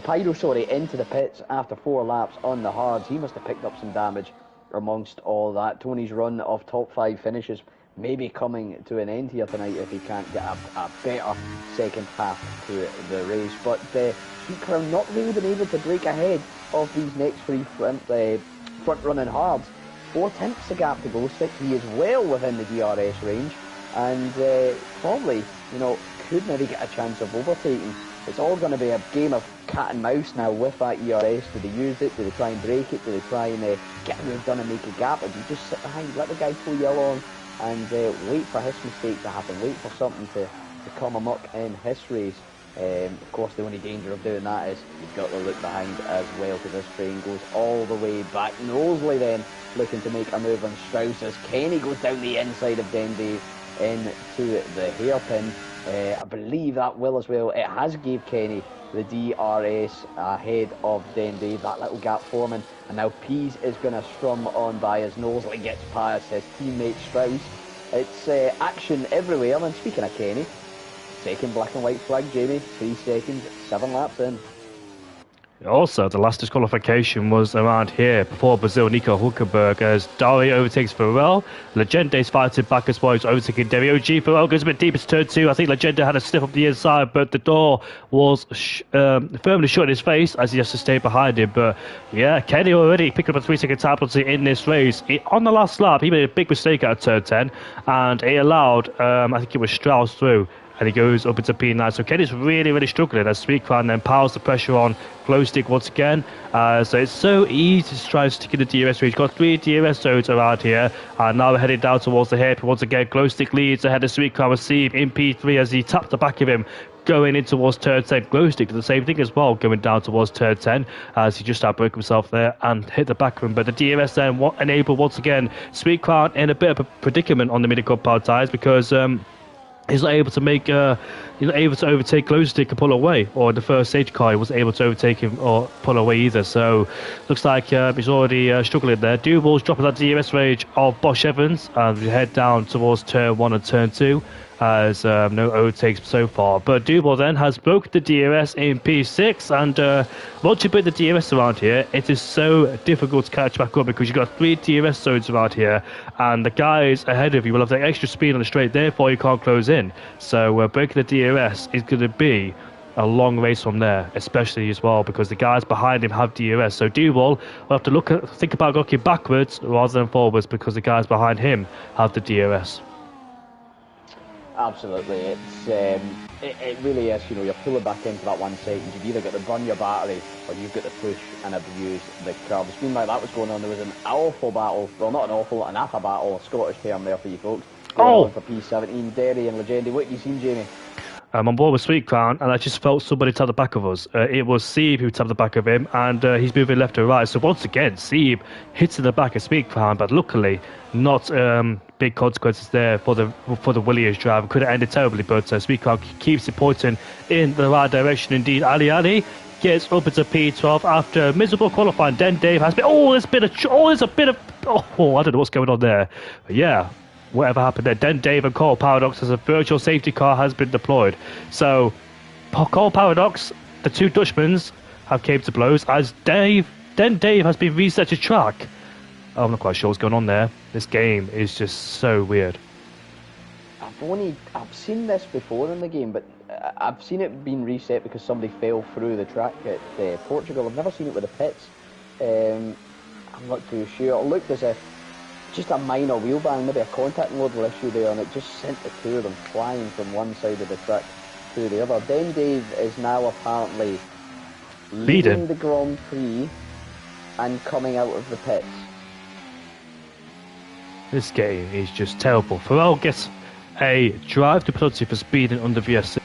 Pyro, into the pits after 4 laps on the hards. He must have picked up some damage amongst all that. Tony's run of top 5 finishes may be coming to an end here tonight if he can't get a better second half to the race. But Sweet Crown not really been able to break ahead of these next 3 front running hards. 4 tenths the gap to Glow Stick. He is well within the DRS range and probably, could maybe get a chance of overtaking. It's all going to be a game of cat and mouse now with that ERS. Do they use it? Do they try and break it? Do they try and get a move done and make a gap? Or do you just sit behind, let the guy pull you along and wait for his mistake to happen? Wait for something to come amok in his race. Of course, the only danger of doing that is you've got to look behind as well, because this train goes all the way back. Knowsley then looking to make a move on Strauss as Kenny goes down the inside of Dundee into the hairpin. I believe that will as well. It has gave Kenny the DRS ahead of Dundee, that little gap forming, and now Pease is going to strum on by as Knowsley gets past his teammate Strauss. It's action everywhere. And speaking of Kenny, second black and white flag, Jamie, 3 seconds, 7 laps in. Also, the last disqualification was around here before Brazil, Nico Hulkenberg, as Dari overtakes Farrell. Legende's fighting back as well. He's overtaking Derry OG. Farrell goes a bit deep into turn 2. I think Legende had a sniff up the inside, but the door was firmly shut in his face as he has to stay behind him. But yeah, Kenny already picked up a 3-second time penalty in this race. On the last lap, he made a big mistake out of turn 10, and it allowed, I think it was Strauss through. And he goes up into P9. So Kenny's really struggling as Speedcrown then piles the pressure on Glowstick once again. So it's so easy to try and stick in the DRS range. Got 3 DRS zones around here. And now we're heading down towards the hairpin once again. Glowstick leads ahead of Speedcrown receive in P3 as he tapped the back of him going in towards turn 10. Glowstick did the same thing as well, going down towards turn 10 as he just outbroke himself there and hit the back of him. But the DRS then enabled once again Speedcrown in a bit of a predicament on the mini compound tyres, because he's not able to make, he's not able to overtake Glowstick and pull away, or the first safety car he wasn't able to overtake him or pull away either. So looks like he's already struggling there. Duval's dropping that DRS range of Bosch Evans, and we head down towards turn 1 and turn 2. As no overtakes so far. But Duval then has broken the DRS in P6, and once you put the DRS around here, it is so difficult to catch back up, because you've got 3 DRS zones around here, and the guys ahead of you will have the extra speed on the straight, therefore you can't close in. So breaking the DRS is going to be a long race from there, especially as well because the guys behind him have DRS. So Duval will have to think about looking backwards rather than forwards, because the guys behind him have the DRS. Absolutely, it really is. You know, you're pulling back into that 1 second. You've either got to burn your battery or you've got to push and abuse the curb. It seemed like that was going on. There was an awful battle, well, not an awful, an AFA battle, a Scottish term there for you folks. For P17, Derry and Legendi. What have you seen, Jamie? I'm on board with Sweetcrown, and I just felt somebody tap the back of us. It was Sieb who tapped the back of him, and he's moving left to right. So once again, Sieb hits in the back of Sweetcrown, but luckily not big consequences there for the Williams drive. Could have ended terribly, but Sweetcrown keeps it pointing in the right direction indeed. Ali gets up into P12 after miserable qualifying. Then Dave has been. I don't know what's going on there. But yeah. Whatever happened there. Then Dave and Cole Paradox as a virtual safety car has been deployed. So Cole Paradox, the 2 Dutchmans, have came to blows as Dave has been reset to track. I'm not quite sure what's going on there. This game is just so weird. I've seen this before in the game, but I've seen it being reset because somebody fell through the track at Portugal. I've never seen it with the pits. I'm not too sure. It looked as if just a minor wheel bang, maybe a contact model issue there, and it just sent the 2 of them flying from one side of the track to the other. Then Dave is now apparently leading the Grand Prix and coming out of the pits. This game is just terrible. Farrell gets a drive to penalty for speeding under VSC.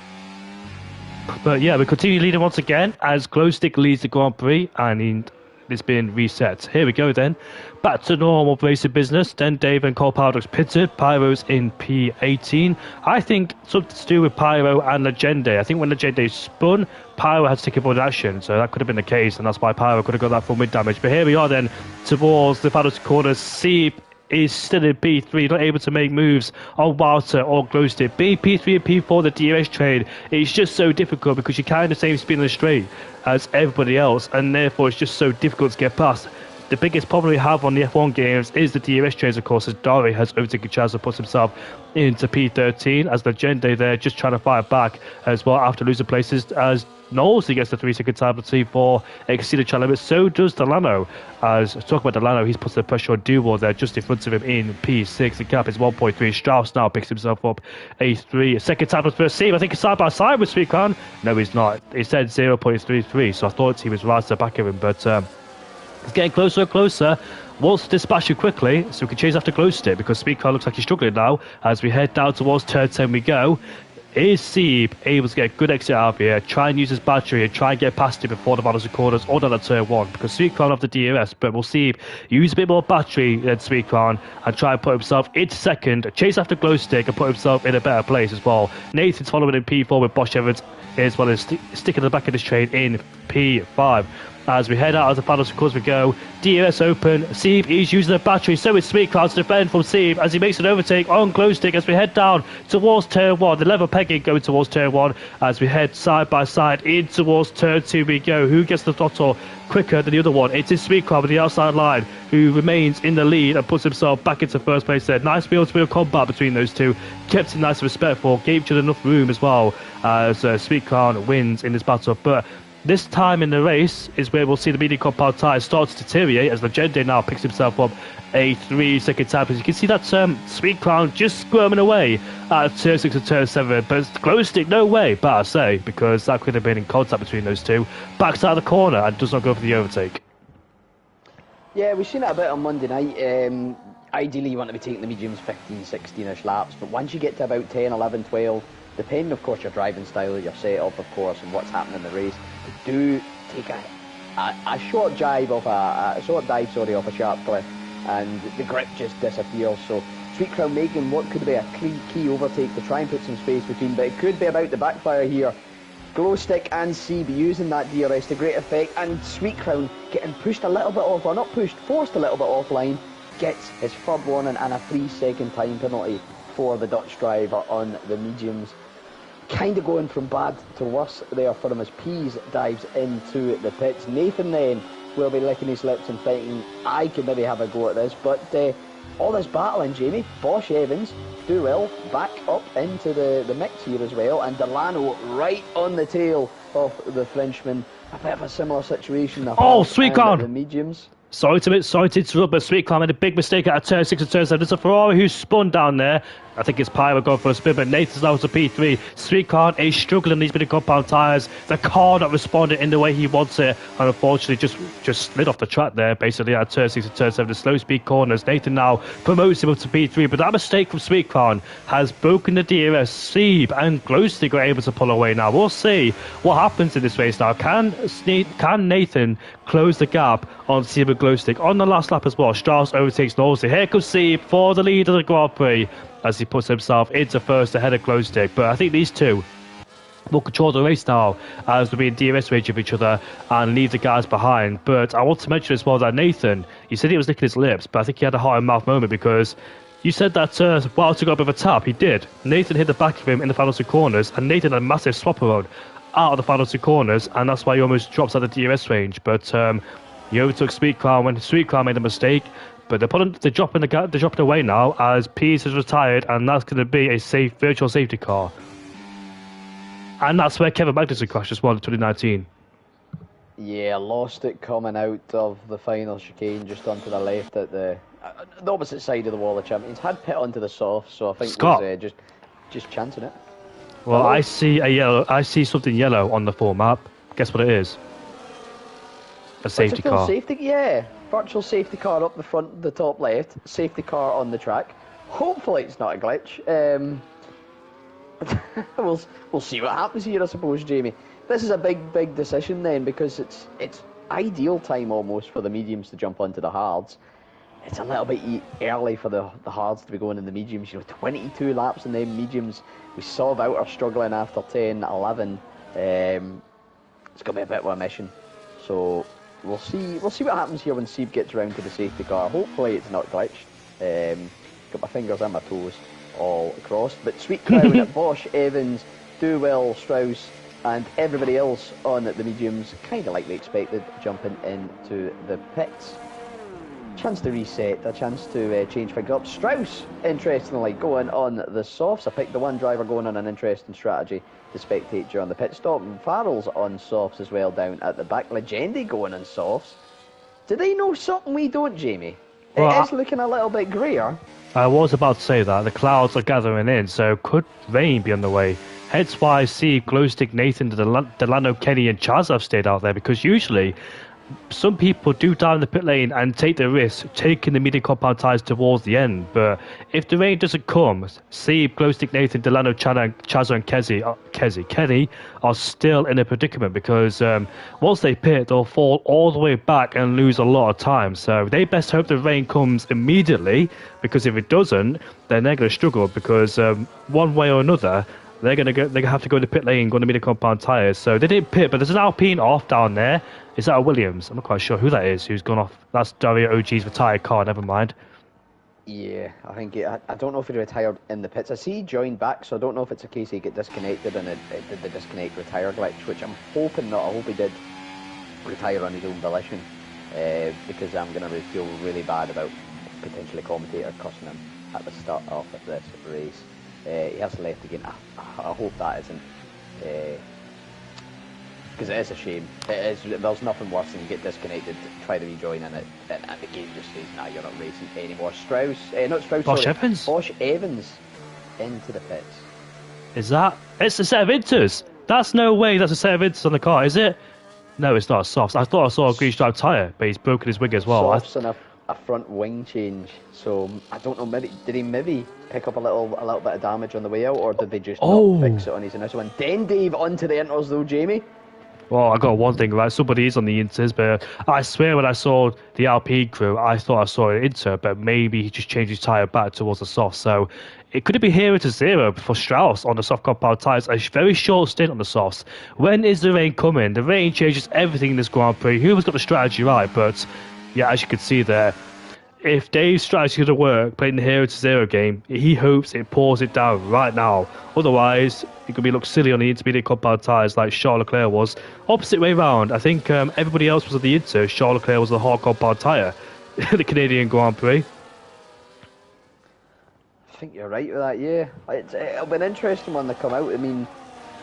But yeah, we continue leading once again as Glowstick leads the Grand Prix, and it's been reset. Here we go then. Back to normal racing business. Then Dave and Cole Paradox pitted. Pyro's in P18. I think something to do with Pyro and Legende. I think when Legende spun, Pyro had to take avoided action. So that could have been the case, and that's why Pyro could have got that full mid damage. But here we are then towards the final corner. Sieb is still in P3, not able to make moves on Walter or Glowstick. Being P3 and P4, the DRS trade, it's just so difficult because you're carrying the same speed on the straight as everybody else, and therefore it's just so difficult to get past. The biggest problem we have on the F1 games is the DRS trades, of course, as Dari has overtaken Chaz and puts himself into P13, as Legende there just trying to fight back as well after losing places, as Knowles, he gets the 3-second time penalty for exceeded track limit. So does Delano. As talk about Delano, he's put the pressure on Duval there just in front of him in P6. The gap is 1.3. Strauss now picks himself up a 3. Second time penalty for Steve. I think he's side by side with Sweetcrown. No, he's not. He said 0.33, so I thought he was right at the back of him, but it's getting closer and closer. Wants to dispatch you quickly, so we can chase after Glowstick because Speedcar looks like he's struggling now. As we head down towards turn 10 we go. Is Sieb able to get a good exit out of here, try and use his battery and try and get past him before the final two corners or down at turn 1? Because Sweet Crown of the DRS, but we'll see use a bit more battery than Sweet Crown and try and put himself into second, chase after Glowstick and put himself in a better place as well. Nathan's following in P4 with Bosch Evans as well as sticking the back of this train in P5. As we head out of the final two corners we go, DRS open, Sieb is using the battery, so is Sweet Crown to defend from Sieb as he makes an overtake on Glowstick as we head down towards turn 1. The level pegging going towards turn 1 as we head side by side in towards turn 2 we go. Who gets the throttle quicker than the other one? It is Sweet Crown with the outside line who remains in the lead and puts himself back into first place there. Nice wheel-to-wheel combat between those two, kept it nice and respectful, gave each other enough room as well as Sweet Crown wins in this battle. But this time in the race is where we'll see the medium compound tyre start to deteriorate as Legende now picks himself up a 3-second time. As you can see that Sweet Crown just squirming away at turn 6 and turn 7. But Glowstick, no way, but I say, because that could have been in contact between those two. Backs out of the corner and does not go for the overtake. Yeah, we've seen it a bit on Monday night. Ideally, you want to be taking the mediums 15, 16-ish laps, but once you get to about 10, 11, 12, depending, of course, your driving style, your setup, of course, and what's happening in the race, do take a short dive off off a sharp cliff, and the grip just disappears. So Sweet Crown making what could be a key overtake to try and put some space between, but it could be about to backfire here. Glowstick and Sieb using that DRS to great effect, and Sweet Crown getting pushed a little bit off, or not pushed, forced a little bit offline, gets his third warning and a 3-second time penalty for the Dutch driver on the mediums. Kind of going from bad to worse there for him as Pease dives into the pits. Nathan then will be licking his lips and thinking, I could maybe have a go at this, but all this battling, Jamie, Bosch Evans do well back up into the mix here as well, and Delano right on the tail of the Frenchman. A bit of a similar situation. Sweet Crown! The mediums. Sorry to interrupt, but Sweet Crown made a big mistake out of turn 6 and turn 7. There's a Ferrari who spun down there. I think it's Pyro going for a spin, but Nathan's now to P3. Sweet Crown is struggling these mini compound tyres. The car not responding in the way he wants it, and unfortunately just slid off the track there, basically at turn 6 and turn 7. The slow speed corners. Nathan now promotes him up to P3, but that mistake from Sweet Crown has broken the DRS. Sieb and Glowstick are able to pull away now. We'll see what happens in this race now. Can Nathan close the gap on Sieb and Glowstick? On the last lap as well, Strauss overtakes Knowles. Here comes Sieb for the lead of the Grand Prix as he puts himself into first ahead of Glowstick. But I think these two will control the race now as they'll be in DRS range of each other and leave the guys behind. But I want to mention as well that Nathan, you said he was licking his lips, but I think he had a heart and mouth moment because you said that while to go up with a tap, he did. Nathan hit the back of him in the final two corners, and Nathan had a massive swap around out of the final two corners, and that's why he almost drops out of the DRS range. But he overtook Sweet Crown when Sweet Crown made a mistake. But they're dropping away now as Pease has retired, and that's going to be a virtual safety car. And that's where Kevin Magnussen crashed as well in 2019. Yeah, lost it coming out of the final chicane just onto the left at the opposite side of the wall of champions. Had pit onto the soft, so I think Scott was just chancing it. Well, hello? I see something yellow on the full map. Guess what it is? A safety car. Virtual safety car up the front, the top left. Safety car on the track. Hopefully it's not a glitch. We'll see what happens here, I suppose, Jamie. This is a big decision then, because it's ideal time almost for the mediums to jump onto the hards. It's a little bit early for the hards to be going in the mediums. 22 laps in the mediums. We saw Wouter struggling after 10, 11. It's going to be a bit of a mission. So we'll see what happens here when Sieb gets around to the safety car. Hopefully it's not glitched. Got my fingers and my toes all crossed. But Sweet Crown at Bosch, Evans, do well, Strauss, and everybody else on the mediums, kind of like we expected, jumping into the pits. Chance to reset, a chance to change things up. Strauss, interestingly, going on the softs. I picked the one driver going on an interesting strategy to spectate during the pit stop. And Farrell's on softs as well down at the back. Legendi going on softs. Do they know something we don't, Jamie? Well, it is looking a little bit greyer. I was about to say that. The clouds are gathering in, so could rain be on the way? Hence why I see Glowstick, Nathan, Delano, Kenny and Chaz have stayed out there, because usually some people do down the pit lane and take the risk, taking the medium compound tyres towards the end. But if the rain doesn't come, see Glowstick, Nathan, Delano, Chazza, and Kenny are still in a predicament because once they pit, they'll fall all the way back and lose a lot of time. So they best hope the rain comes immediately, because if it doesn't, then they're going to struggle because one way or another, they're gonna have to go to pit lane, going to medium compound tyres. So they didn't pit, but there's an Alpine off down there. Is that a Williams? I'm not quite sure who that is. Who's gone off? That's Dario OG's retired car. Never mind. Yeah, I think I don't know if he retired in the pits. I see he joined back, so I don't know if it's a case he get disconnected and it did the disconnect retire glitch, which I'm hoping not. I hope he did retire on his own volition, because I'm gonna feel really bad about potentially commentator cussing him at the start of this race. He has left again. I hope that isn't, because it is a shame. There's nothing worse than you get disconnected, try to rejoin, and the game just says, "Nah, you're not racing anymore." Bosch Evans into the pits. Is that? It's a set of Inters. That's no way. That's a set of Inters on the car, is it? No, it's not a softs. I thought I saw a green stripe tyre, but he's broken his wing as well. Softs and a front wing change. So I don't know. Did he pick up a little bit of damage on the way out, or did they just not fix it on his initial one? Then Dave onto the inters though, Jamie. Well, I got one thing right. Somebody is on the Inters, but I swear when I saw the Alpine crew, I thought I saw an Inter, but maybe he just changed his tyre back towards the soft. So it could be 0 for Strauss on the soft compound tyres. A very short stint on the softs. When is the rain coming? The rain changes everything in this Grand Prix. Whoever's got the strategy right, but yeah, as you can see there, if Dave's strategy is going to work, playing the 0 game, he hopes it pours it down right now. Otherwise, it could be look silly on the intermediate compound tyres like Charles Leclerc was. Opposite way round, I think everybody else was on the Inter. Charles Leclerc was the hard compound tyre, the Canadian Grand Prix. I think you're right with that, yeah. It'll be an interesting one to come out. I mean,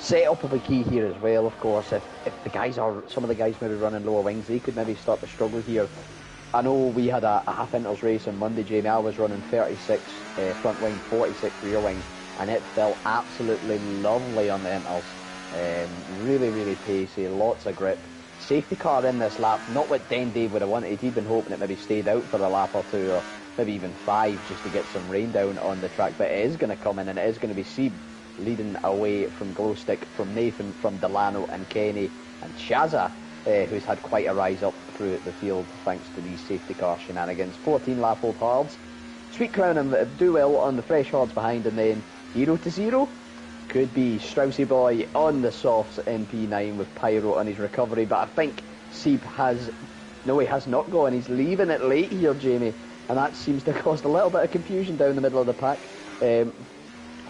setup will be key here as well, of course. If some of the guys maybe running lower wings, they could maybe start to struggle here. I know we had a half inters race on Monday, Jamie. I was running 36 front wing, 46 rear wing, and it felt absolutely lovely on the inters. Really, really pacey, lots of grip. Safety car in this lap, not what Dave would have wanted. He'd been hoping it maybe stayed out for a lap or two, or maybe even 5, just to get some rain down on the track. But it is going to come in, and it is going to be Seeb leading away from Glowstick, from Nathan, from Delano and Kenny and Chazza, who's had quite a rise up through the field thanks to these safety car shenanigans. 14 lap old hards. Sweet Crown and do well on the fresh hards behind, and then 0 could be Straussy Boy on the softs in P9 with Pyro on his recovery. But I think Seeb has not gone. He's leaving it late here, Jamie, and that seems to cause a little bit of confusion down the middle of the pack.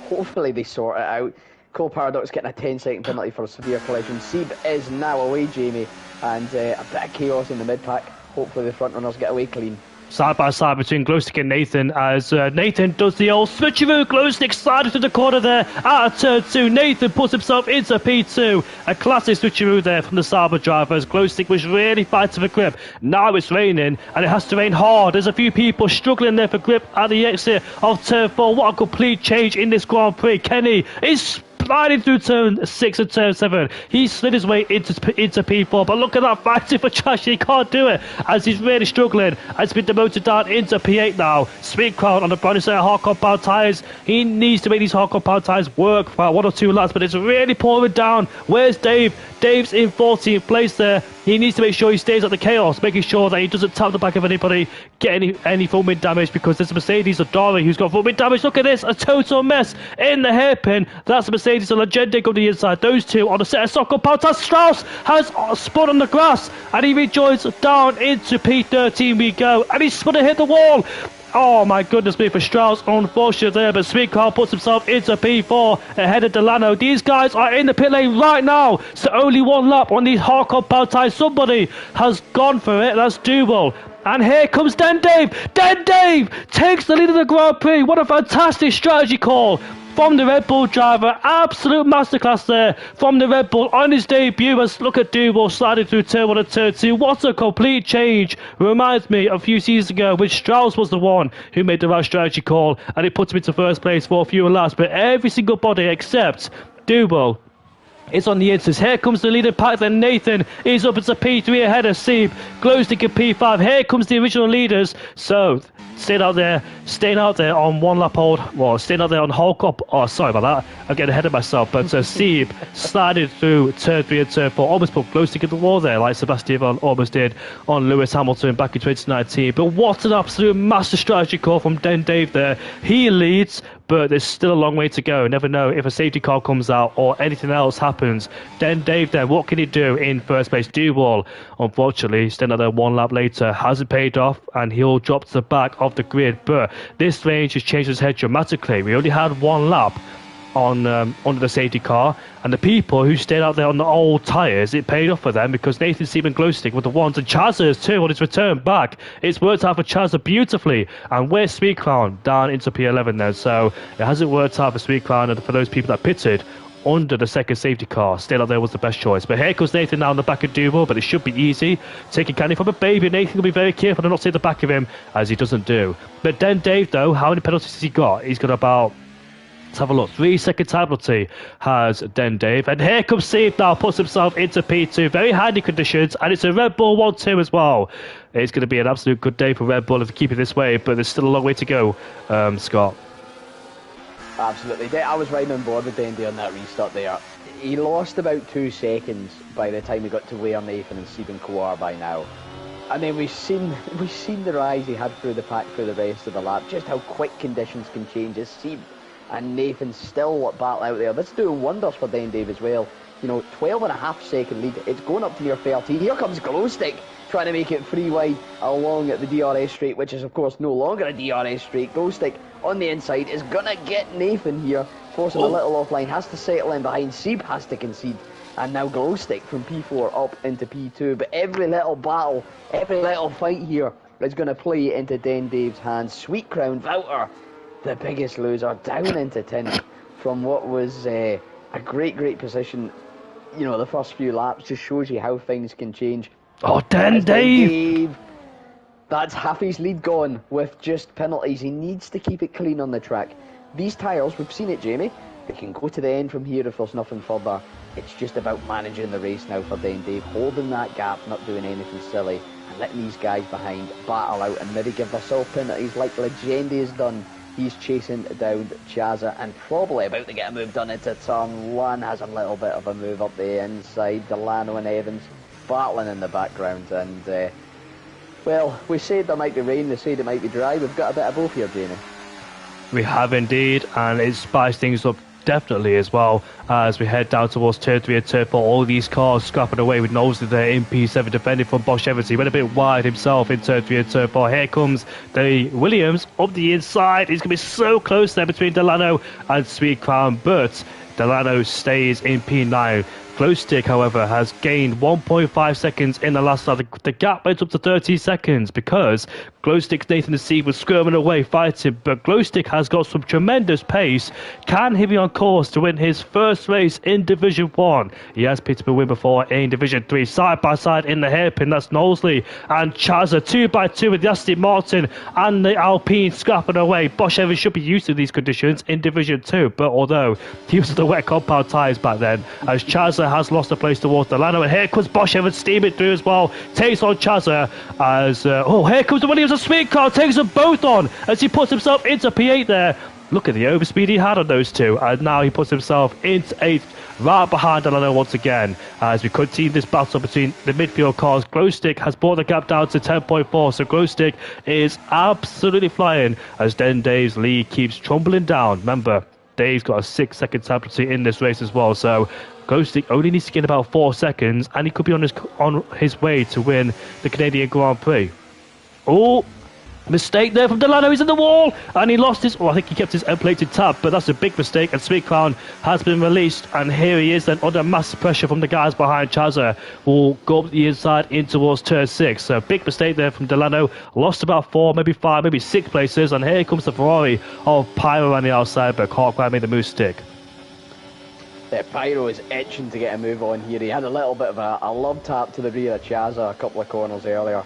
Hopefully they sort it out. Cole Paradox getting a 10-second penalty for a severe collision. Seeb is now away, Jamie, and a bit of chaos in the mid-pack. Hopefully the front runners get away clean. Side by side between Glowstick and Nathan, as Nathan does the old switcheroo. Glowstick sliding to the corner there out of turn 2. Nathan puts himself into P2. A classic switcheroo there from the Sauber driver, as Glowstick was really fighting for grip. Now it's raining, and it has to rain hard. There's a few people struggling there for grip at the exit of turn 4. What a complete change in this Grand Prix. Kenny is sliding through turn 6 and turn 7. He slid his way into P4, but look at that fighting for trash. He can't do it as he's really struggling. Has been demoted down into P8 now. Sweet Crown on the brand new set of hard compound tyres. He needs to make these hard compound tyres work for 1 or 2 laps, but it's really pouring down. Where's Dave? Dave's in 14th place there. He needs to make sure he stays at the chaos, making sure that he doesn't tap the back of anybody, get any full mid damage, because there's a Mercedes or Dory who's got full mid damage. Look at this, a total mess in the hairpin. That's a Mercedes and Legendic on the inside. Those two on the set of soccer parts. Strauss has spun on the grass, and he rejoins down into P13 we go, and he's spun to hit the wall. Oh my goodness me for Strauss, unfortunate there, but Sweet Carl puts himself into P4 ahead of Delano. These guys are in the pit lane right now, so only 1 lap on these hard compound tyres. Somebody has gone for it, that's doable. And here comes Den Dave. Den Dave takes the lead of the Grand Prix. What a fantastic strategy call from the Red Bull driver. Absolute masterclass there from the Red Bull on his debut. Let's look at Duval sliding through turn 1 and turn 2. What a complete change. Reminds me of a few seasons ago when Strauss was the one who made the right strategy call, and it put him into first place for a few laps. But every single body except Duval It's on the instance. Here comes the leader pack. Then Nathan is up. It's a P3 ahead of Seeb. Glowstick at P5. Here comes the original leaders. So staying out there on one lap hold. Well, staying out there on whole cup. Oh, sorry about that. I'm getting ahead of myself. But Seeb slided through turn 3 and turn 4. Almost put Glowstick at the wall there, like Sebastian Vettel almost did on Lewis Hamilton back in 2019. But what an absolute master strategy call from Den Dave there. He leads, but there's still a long way to go. Never know if a safety car comes out or anything else happens. Then Dave there, what can he do in first place? Do well. Unfortunately, staying out there one lap later hasn't paid off, and he'll drop to the back of the grid. But this range has changed his head dramatically. We only had one lap on under the safety car, and the people who stayed out there on the old tyres, it paid off for them, because Nathan Seaman Glowstick with the ones, and Chazza's too on his return back. It's worked out for Chazza beautifully, and we're Sweet Clown down into P11 then, so it hasn't worked out for Sweet Clown, and for those people that pitted under the second safety car, staying out there was the best choice. But here comes Nathan now on the back of Duval, but it should be easy. Taking candy from a baby, Nathan will be very careful to not take the back of him, as he doesn't do. But then Dave though, how many penalties has he got? He's got about, let's have a look. 3-second time penalty has Den Dave. And here comes Steve now, puts himself into P2. Very handy conditions, and it's a Red Bull 1-2 as well. It's going to be an absolute good day for Red Bull if they keep it this way, but there's still a long way to go, Scott. Absolutely. I was right on board with Dendy on that restart there. He lost about 2 seconds by the time he got to where Nathan and Stephen Co are by now. And then we've seen the rise he had through the pack through the rest of the lap, just how quick conditions can change. As Steve and Nathan still battle out there. That's doing wonders for Den Dave as well. 12.5 second lead. It's going up to near 13. Here comes Glowstick trying to make it 3 wide along the DRS straight, which is of course no longer a DRS straight. Glowstick on the inside is gonna get Nathan here, forcing a little offline, has to settle in behind. Seeb has to concede, and now Glowstick from P4 up into P2. But every little battle, every little fight here is going to play into Den Dave's hands. Sweet Crown Wouter, the biggest loser, down into 10th from what was a great position. The first few laps just shows you how things can change. Oh, Den Dave! That's half his lead gone with just penalties. He needs to keep it clean on the track. These tyres, we've seen it, Jamie, they can go to the end from here if there's nothing further. It's just about managing the race now for Den Dave, holding that gap, not doing anything silly, and letting these guys behind battle out and maybe give themselves penalties like Legendi has done. He's chasing down Chazza and probably about to get a move done into turn 1. Has a little bit of a move up the inside. Delano and Evans battling in the background, and well, we said there might be rain, they said it might be dry. We've got a bit of both here, Jamie. We have indeed, and it spiced things up definitely as well as we head down towards turn 3 and turn 4. All these cars scrapping away with Knowsley there in P7 defending from Bosch Evans. He went a bit wide himself in turn 3 and turn 4. Here comes the Williams up the inside. He's going to be so close there between Delano and Sweet Crown, but Delano stays in P9. Glowstick, however, has gained 1.5 seconds in the last lap. The gap went up to 30 seconds because Glowstick's Nathan Seed was skirming away, fighting, but Glowstick has got some tremendous pace. Can he be on course to win his first race in Division 1? He has picked up a win before in Division 3, side by side in the hairpin. That's Knowsley and Chazza, 2 by 2 with the Aston Martin and the Alpine scrapping away. Bosch Evans should be used to these conditions in Division 2, but although he was the wet compound tyres back then, as Chazza has lost a place towards Delano, and here comes Bosch Evans steaming through as well, takes on Chazza as here comes the Williams, a Sweet car, takes them both on as he puts himself into P8 there. Look at the overspeed he had on those two, and now he puts himself into 8th, right behind Delano once again. As we continue this battle between the midfield cars, Glowstick has brought the gap down to 10.4, so Glowstick is absolutely flying as Den Dave's lead keeps tumbling down. Remember, Dave's got a 6-second time penalty in this race as well, so Glowstick only needs to get about 4 seconds, and he could be on his way to win the Canadian Grand Prix. Oh, mistake there from Delano. He's in the wall, and he lost his. I think he kept his unplated tab, but that's a big mistake. And Sweet Clown has been released, and here he is then under massive pressure from the guys behind. Chazza will go up the inside in towards turn 6. So big mistake there from Delano. Lost about 4, maybe 5, maybe 6 places, and here comes the Ferrari of Pyro on the outside, but can't quite make the move stick. Pyro is itching to get a move on here. He had a little bit of a love tap to the rear of Chazza a couple of corners earlier.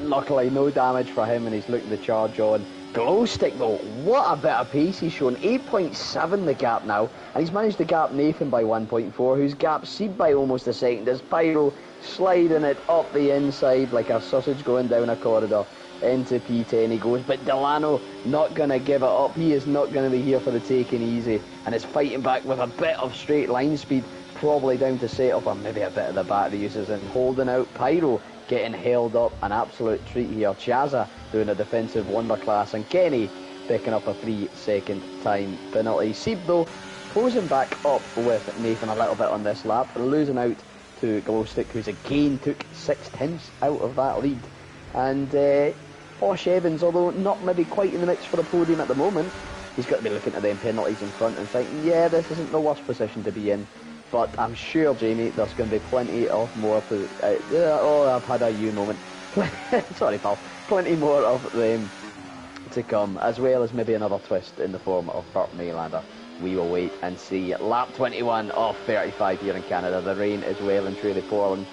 Luckily, no damage for him, and he's looking to charge on. Glow Stick though, what a bit of pace he's shown. 8.7 the gap now, and he's managed to gap Nathan by 1.4, who's gapped Seed by almost a second. As Pyro sliding it up the inside like a sausage going down a corridor into P10 he goes, but Delano not going to give it up. He is not going to be here for the taking easy, and is fighting back with a bit of straight line speed, probably down to set up or maybe a bit of the battery uses, and holding out. Pyro getting held up, an absolute treat here. Chaza doing a defensive wonder class, and Kenny picking up a 3-second time penalty. Seeb though closing back up with Nathan a little bit on this lap, losing out to Glowstick, who's again took 6/10 out of that lead. And Bosch Evans, although not maybe quite in the mix for the podium at the moment, he's got to be looking at them penalties in front and thinking, yeah, this isn't the worst position to be in. But I'm sure, Jamie, there's going to be plenty of more to... oh, I've had a you moment. Sorry, pal. Plenty more of them to come, as well as maybe another twist in the form of Burt Maylander. We will wait and see. Lap 21 of 35 here in Canada. The rain is well and truly pouring.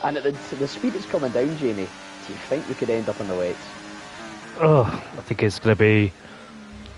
And at the speed it's coming down, Jamie, do you think we could end up on the wets? Oh, I think it's going to be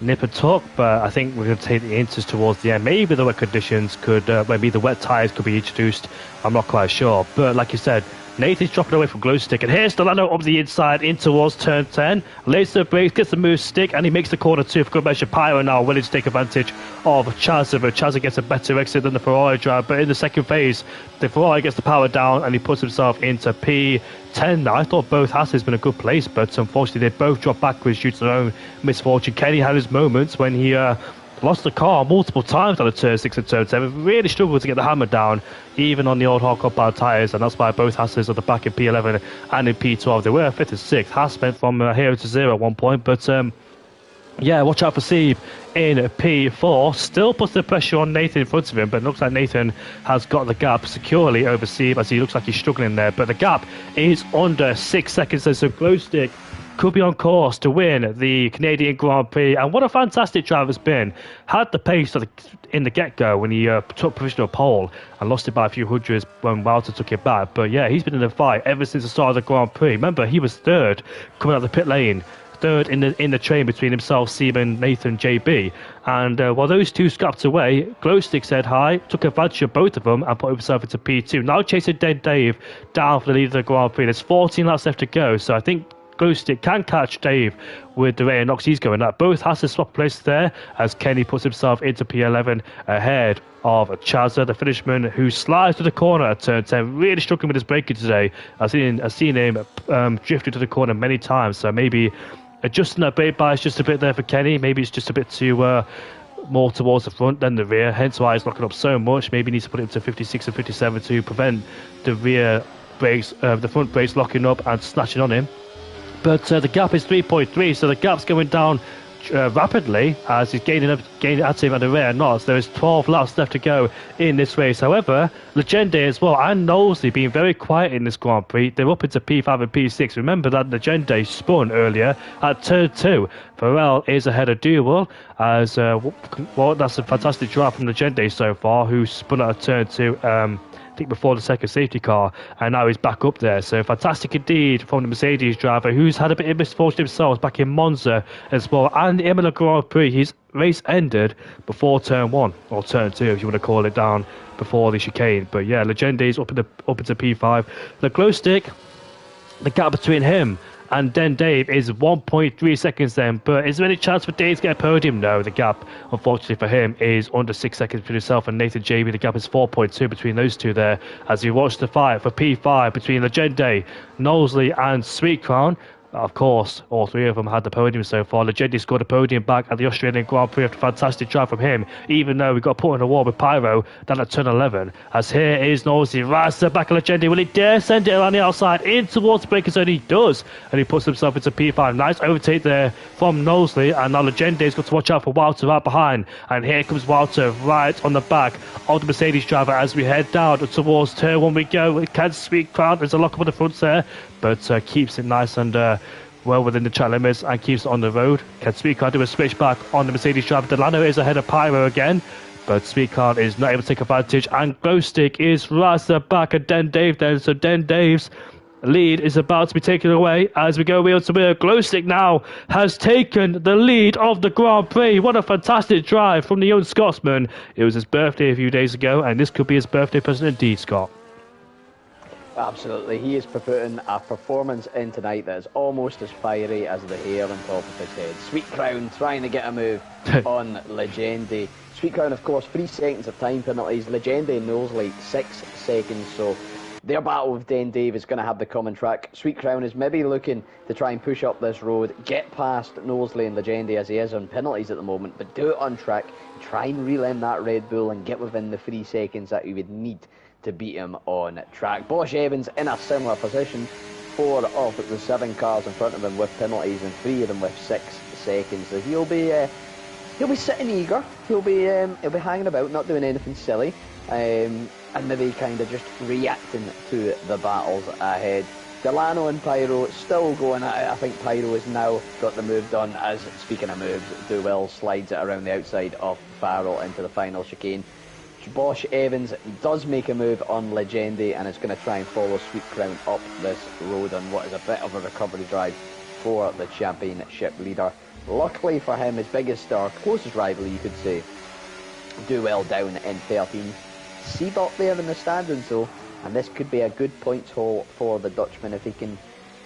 nip and tuck, but I think we're going to take the interest towards the end. Maybe the wet conditions could, maybe the wet tyres could be introduced. I'm not quite sure. But like you said, Nathan's dropping away from Glowstick, and here's Delano up the inside in towards turn 10. Lays the brakes, gets the move stick, and he makes the corner 2 for good measure. Pyro now willing to take advantage of Chaza, but Chaza gets a better exit than the Ferrari driver. But in the second phase, the Ferrari gets the power down, and he puts himself into P10 now. I thought both Hasses been a good place, but unfortunately they both dropped backwards due to their own misfortune. Kenny had his moments when he lost the car multiple times on the turn 6 and turn 7. Really struggled to get the hammer down, even on the old hardcore powered tyres, and that's why both Hasses are the back in P11 and in P12. They were 5th and 6th. Haas went from 0 to 0 at one point, but yeah, watch out for Seeb in P4. Still puts the pressure on Nathan in front of him, but it looks like Nathan has got the gap securely over Seeb, as he looks like he's struggling there. But the gap is under 6 seconds, so Glowstick could be on course to win the Canadian Grand Prix. And what a fantastic driver's been. Had the pace in the get-go when he took provisional pole and lost it by a few hundreds when Walter took it back. But yeah, he's been in the fight ever since the start of the Grand Prix. Remember, he was third coming out of the pit lane, third in the train between himself, Seaman, Nathan, JB. And while those two scrapped away, Glowstick said hi, took advantage of both of them and put himself into P2. Now chasing Dead Dave down for the lead of the Grand Prix. There's 14 laps left to go, so I think Glowstick can catch Dave with the rate of knocks he's going at. Both has to swap places there as Kenny puts himself into P11 ahead of Chaza, the Finishman, who slides to the corner at turn 10. Really struggling with his braking today. I've seen him drift into the corner many times, so maybe adjusting that brake bias just a bit there for Kenny. Maybe it's just a bit too more towards the front than the rear, hence why he's locking up so much. Maybe he needs to put it into 56 and 57 to prevent the rear brakes, the front brakes locking up and snatching on him. But the gap is 3.3, so the gap's going down rapidly as he's gaining at him at the rear knots. There is 12 laps left to go in this race. However, Legende as well and Knowsley being very quiet in this Grand Prix. They're up into P5 and P6. Remember that Legende spun earlier at turn 2. Pharrell is ahead of Duel as well, that's a fantastic drive from Legende so far, who spun at turn 2. I think before the second safety car, and now he's back up there. So fantastic indeed from the Mercedes driver, who's had a bit of misfortune himself back in Monza as well, and the Imola Grand Prix. His race ended before turn 1 or turn 2, if you want to call it down, before the chicane. But yeah, Legende's up into P5. The Glowstick, the gap between him and then Dave is 1.3 seconds then. But is there any chance for Dave to get a podium? No, the gap, unfortunately for him, is under 6 seconds between himself and Nathan JB. The gap is 4.2 between those two there as we watch the fight for P5 between Legende, Knowsley and Sweet Crown. Of course, all three of them had the podium so far. Legende scored a podium back at the Australian Grand Prix after a fantastic drive from him, even though we got put in a wall with Pyro down at turn 11. As here is Knowsley, right to the back of Legende. Will he dare send it around the outside in towards the breaker zone? He does, and he puts himself into P5. Nice overtake there from Knowsley, and now Legende's got to watch out for Walter right behind. And here comes Walter right on the back of the Mercedes driver as we head down towards turn 1 we go. Can Sweet Crown, there's a lock up on the front there, but keeps it nice and well within the track limits and keeps it on the road. Can Sweet Crown do a switch back on the Mercedes driver? Delano is ahead of Pyro again, but Sweet Crown is not able to take advantage, and Glowstick is right at the back of Den Dave then. So Den Dave's lead is about to be taken away as we go wheel to wheel. Glowstick now has taken the lead of the Grand Prix. What a fantastic drive from the young Scotsman. It was his birthday a few days ago, and this could be his birthday present indeed, Scott. Absolutely, he is putting a performance in tonight that is almost as fiery as the hair on top of his head. Sweet Crown trying to get a move on Legende. Sweet Crown, of course, 3 seconds of time penalties. Legende knows like 6 seconds, so their battle with Den Dave is going to have the common track. Sweet Crown is maybe looking to try and push up this road, get past Knowsley and Legende as he is on penalties at the moment, but do it on track, try and reel in that Red Bull and get within the 3 seconds that he would need to beat him on track. Bosch Evans in a similar position, 4 of the 7 cars in front of him with penalties and 3 of them with 6 seconds. So he'll be sitting eager. He'll be hanging about, not doing anything silly, and maybe kind of just reacting to the battles ahead. Delano and Pyro still going at it. I think Pyro has now got the move done, as, speaking of moves, Duell slides it around the outside of Farrell into the final chicane. Bosch Evans does make a move on Legende and is going to try and follow Sweet Crown up this road on what is a bit of a recovery drive for the championship leader. Luckily for him, his biggest star, closest rival you could say, Duell down in 13. Seed up there in the standings though, and this could be a good points haul for the Dutchman if he can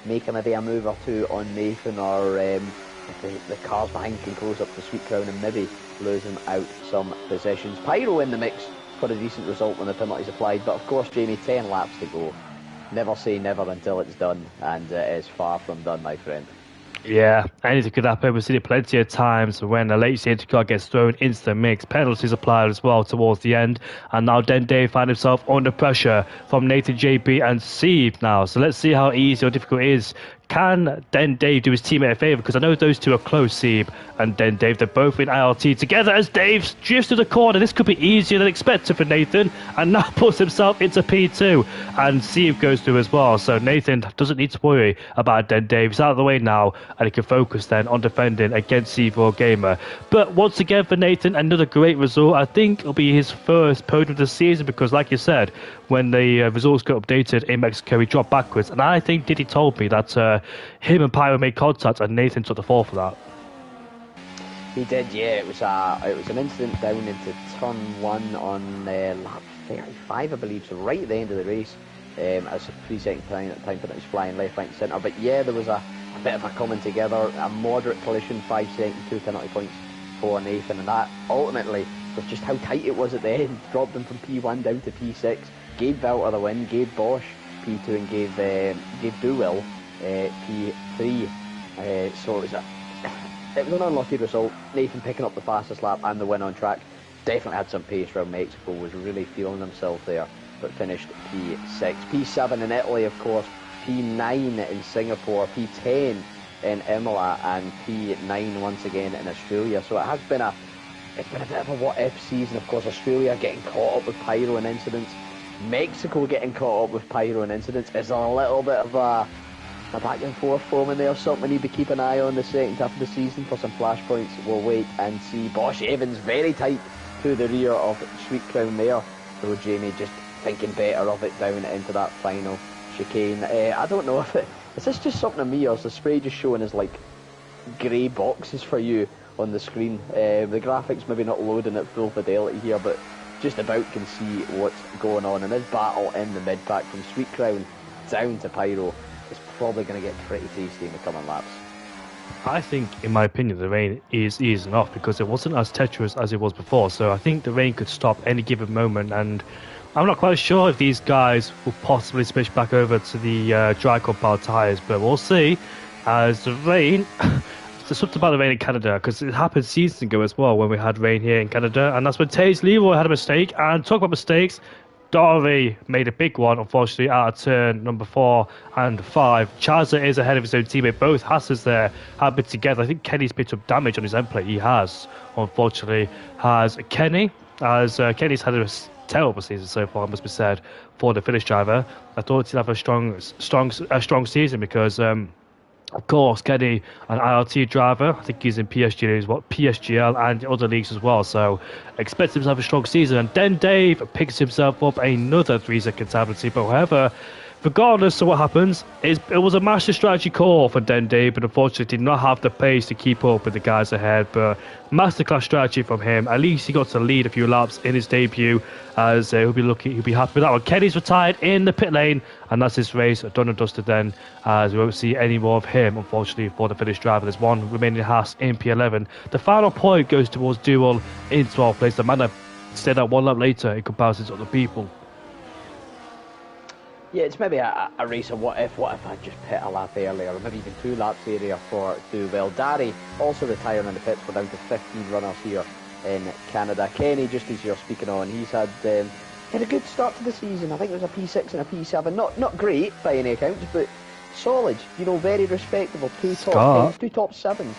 make maybe a move or 2 on Nathan, or if the cars behind can close up to Sweet Crown and maybe lose him out some positions. Pyro in the mix for a decent result when the penalties applied, but of course, Jamie, 10 laps to go. Never say never until it's done, and it is far from done, my friend. Yeah, anything could happen. We've seen it plenty of times when a late stage car gets thrown into the mix. Penalties applied as well towards the end. And now Den Dave find himself under pressure from Nathan, JP and Steve now. So let's see how easy or difficult it is. Can Den Dave do his teammate a favour? Because I know those two are close, Sieb and Den Dave. They're both in IRT together as Dave drifts to the corner. This could be easier than expected for Nathan. And now puts himself into P2. And Sieb goes through as well. So Nathan doesn't need to worry about Den Dave. He's out of the way now. And he can focus then on defending against C4 Gamer. But once again for Nathan, another great result. I think it'll be his first podium of the season. Because like you said, when the results got updated in Mexico, he dropped backwards. And I think Diddy told me that him and Pyro made contact and Nathan took the fall for that. He did, yeah. It was an incident down into turn 1 on lap 35, I believe, so right at the end of the race, as a 3 second time penalty flying left, right and centre. But yeah, there was a bit of a coming together, a moderate collision, 5 seconds, 2 penalty points for Nathan, and that ultimately, with just how tight it was at the end, dropped him from P1 down to P6, gave Velter the win, gave Bosch P2 and gave Duell P3, so it was an unlucky result. Nathan picking up the fastest lap and the win on track. Definitely had some pace around Mexico, was really feeling himself there, but finished P6. P7 in Italy, of course, P9 in Singapore, P10 in Imola, and P9 once again in Australia. So it's been a bit of a what-if season. Of course, Australia getting caught up with Pyro and incidents, Mexico getting caught up with Pyro and incidents. Is a little bit of a back and forth forming there, something we need to keep an eye on the second half of the season for some flashpoints. We'll wait and see. Bosch Evans very tight to the rear of Sweet Crown there, though Jamie just thinking better of it down into that final chicane. I don't know if is this just something of me, or is the spray just showing as like grey boxes for you on the screen? The graphics maybe not loading at full fidelity here, but just about can see what's going on. And this battle in the mid-pack from Sweet Crown down to Pyro is probably going to get pretty tasty in the coming laps. I think, in my opinion, the rain is easing off because it wasn't as treacherous as it was before. So I think the rain could stop any given moment, and I'm not quite sure if these guys will possibly switch back over to the dry compound tyres, but we'll see. As the rain, there's something about the rain in Canada, because it happened seasons ago as well when we had rain here in Canada, and that's when Taze Leroy had a mistake. And talk about mistakes, Dory made a big one, unfortunately, out of turn number 4 and 5. Chaza is ahead of his own teammate. Both Hassers there have been together. I think Kenny's picked up damage on his end plate. He has, unfortunately, has Kenny. As Kenny's had a terrible season so far, must be said, for the Finnish driver. I thought he'd have a strong season because, of course, Kenny, an IRT driver. I think he's in PSGL and other leagues as well. So expect him to have a strong season. And then Dave picks himself up another 3 second penalty. But however, regardless of what happens, it was a master strategy call for Dende, but unfortunately did not have the pace to keep up with the guys ahead. But masterclass strategy from him. At least he got to lead a few laps in his debut, as he'll be happy with that one. Kenny's retired in the pit lane, and that's his race done and dusted then, as we won't see any more of him, unfortunately, for the Finnish driver. There's one remaining Haas in P11. The final point goes towards Duel in 12th place. The man that stayed out one lap later in comparison to other people. Yeah, it's maybe a race of what if I just pit a lap earlier, or maybe even 2 laps earlier for Duvel. Dari also retiring in the pits. We're down to 15 runners here in Canada. Kenny, just as you're speaking on, he's had a good start to the season. I think it was a P6 and a P7. Not great by any accounts, but solid. You know, very respectable. 2 top 10s, 2 top 7s.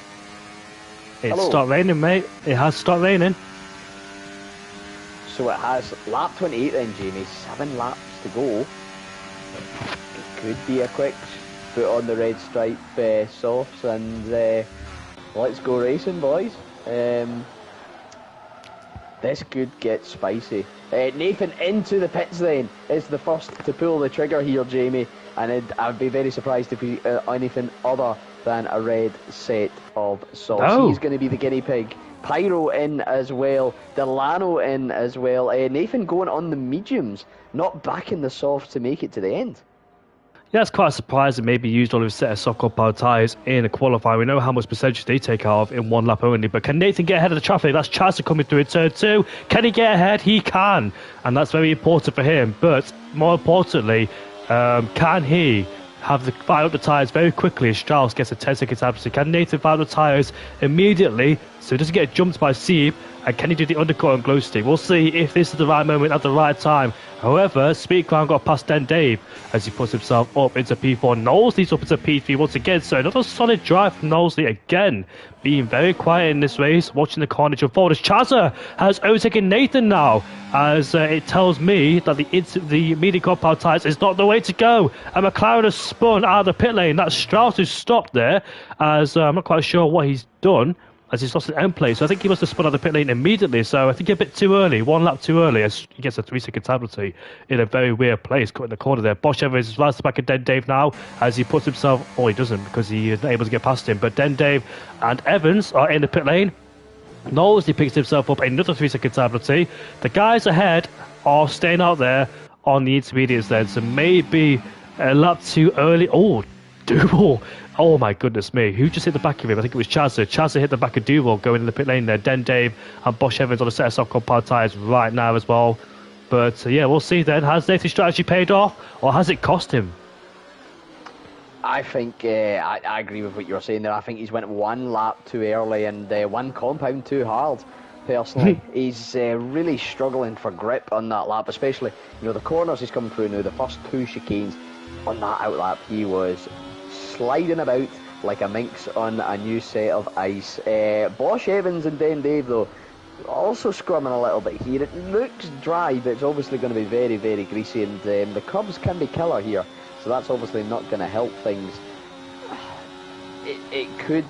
It's stopped raining, mate. It has stopped raining. So it has lap 28 then, Jamie. 7 laps to go. It could be a quick foot on the red stripe softs, and let's go racing, boys. This could get spicy. Nathan into the pits then is the first to pull the trigger here, Jamie, and I'd be very surprised if we anything other than a red set of softs. No. He's going to be the guinea pig. Pyro in as well, Delano in as well. Nathan going on the mediums, not backing the soft to make it to the end. Yeah, it's quite surprising. Maybe used all of his set of soft power tyres in a qualifying. We know how much percentage they take out of in 1 lap only. But can Nathan get ahead of the traffic? That's Chazza coming through in turn 2. Can he get ahead? He can. And that's very important for him. But more importantly, can he fire up the tyres very quickly as Strauss gets a 10-second time? Can Nathan fire up the tyres immediately so he doesn't get jumped by Sieb? And can he do the undercut on glow stick? We'll see if this is the right moment at the right time. However, Speedcrown got past Den Dave as he puts himself up into P4. Knowlesley's up into P3 once again. So another solid drive from Knowlesley again. Being very quiet in this race, watching the carnage unfold as Chazza has overtaken Nathan now, as it tells me that the medium compound tyres is not the way to go. And McLaren has spun out of the pit lane. That's Strauss who stopped there, as I'm not quite sure what he's done, as he's lost an end plate. So I think he must have spun out of the pit lane immediately. So I think a bit too early, 1 lap too early, as he gets a 3-second penalty in a very weird place, cutting the corner there. Bosch Evans is right back at Den Dave now, as he puts himself, oh, he doesn't, because he is not able to get past him. But Den Dave and Evans are in the pit lane. Knowles, he picks himself up another 3-second penalty. The guys ahead are staying out there on the intermediates then. So maybe a lap too early. Oh, Duval. Oh my goodness me. Who just hit the back of him? I think it was Chazza. Chazza hit the back of Duval going in the pit lane there. Den Dave and Bosch Evans on a set of soft compound tyres right now as well. But yeah, we'll see then. Has Nathan's strategy paid off, or has it cost him? I think I agree with what you're saying there. I think he's went 1 lap too early and 1 compound too hard. Personally, he's really struggling for grip on that lap, especially the corners he's coming through now. The first 2 chicanes on that outlap, he was sliding about like a minx on a new set of ice. Bosch Evans and Den Dave though also scrumming a little bit here. It looks dry, but it's obviously going to be very, very greasy, and the curbs can be killer here. So that's obviously not going to help things. It could.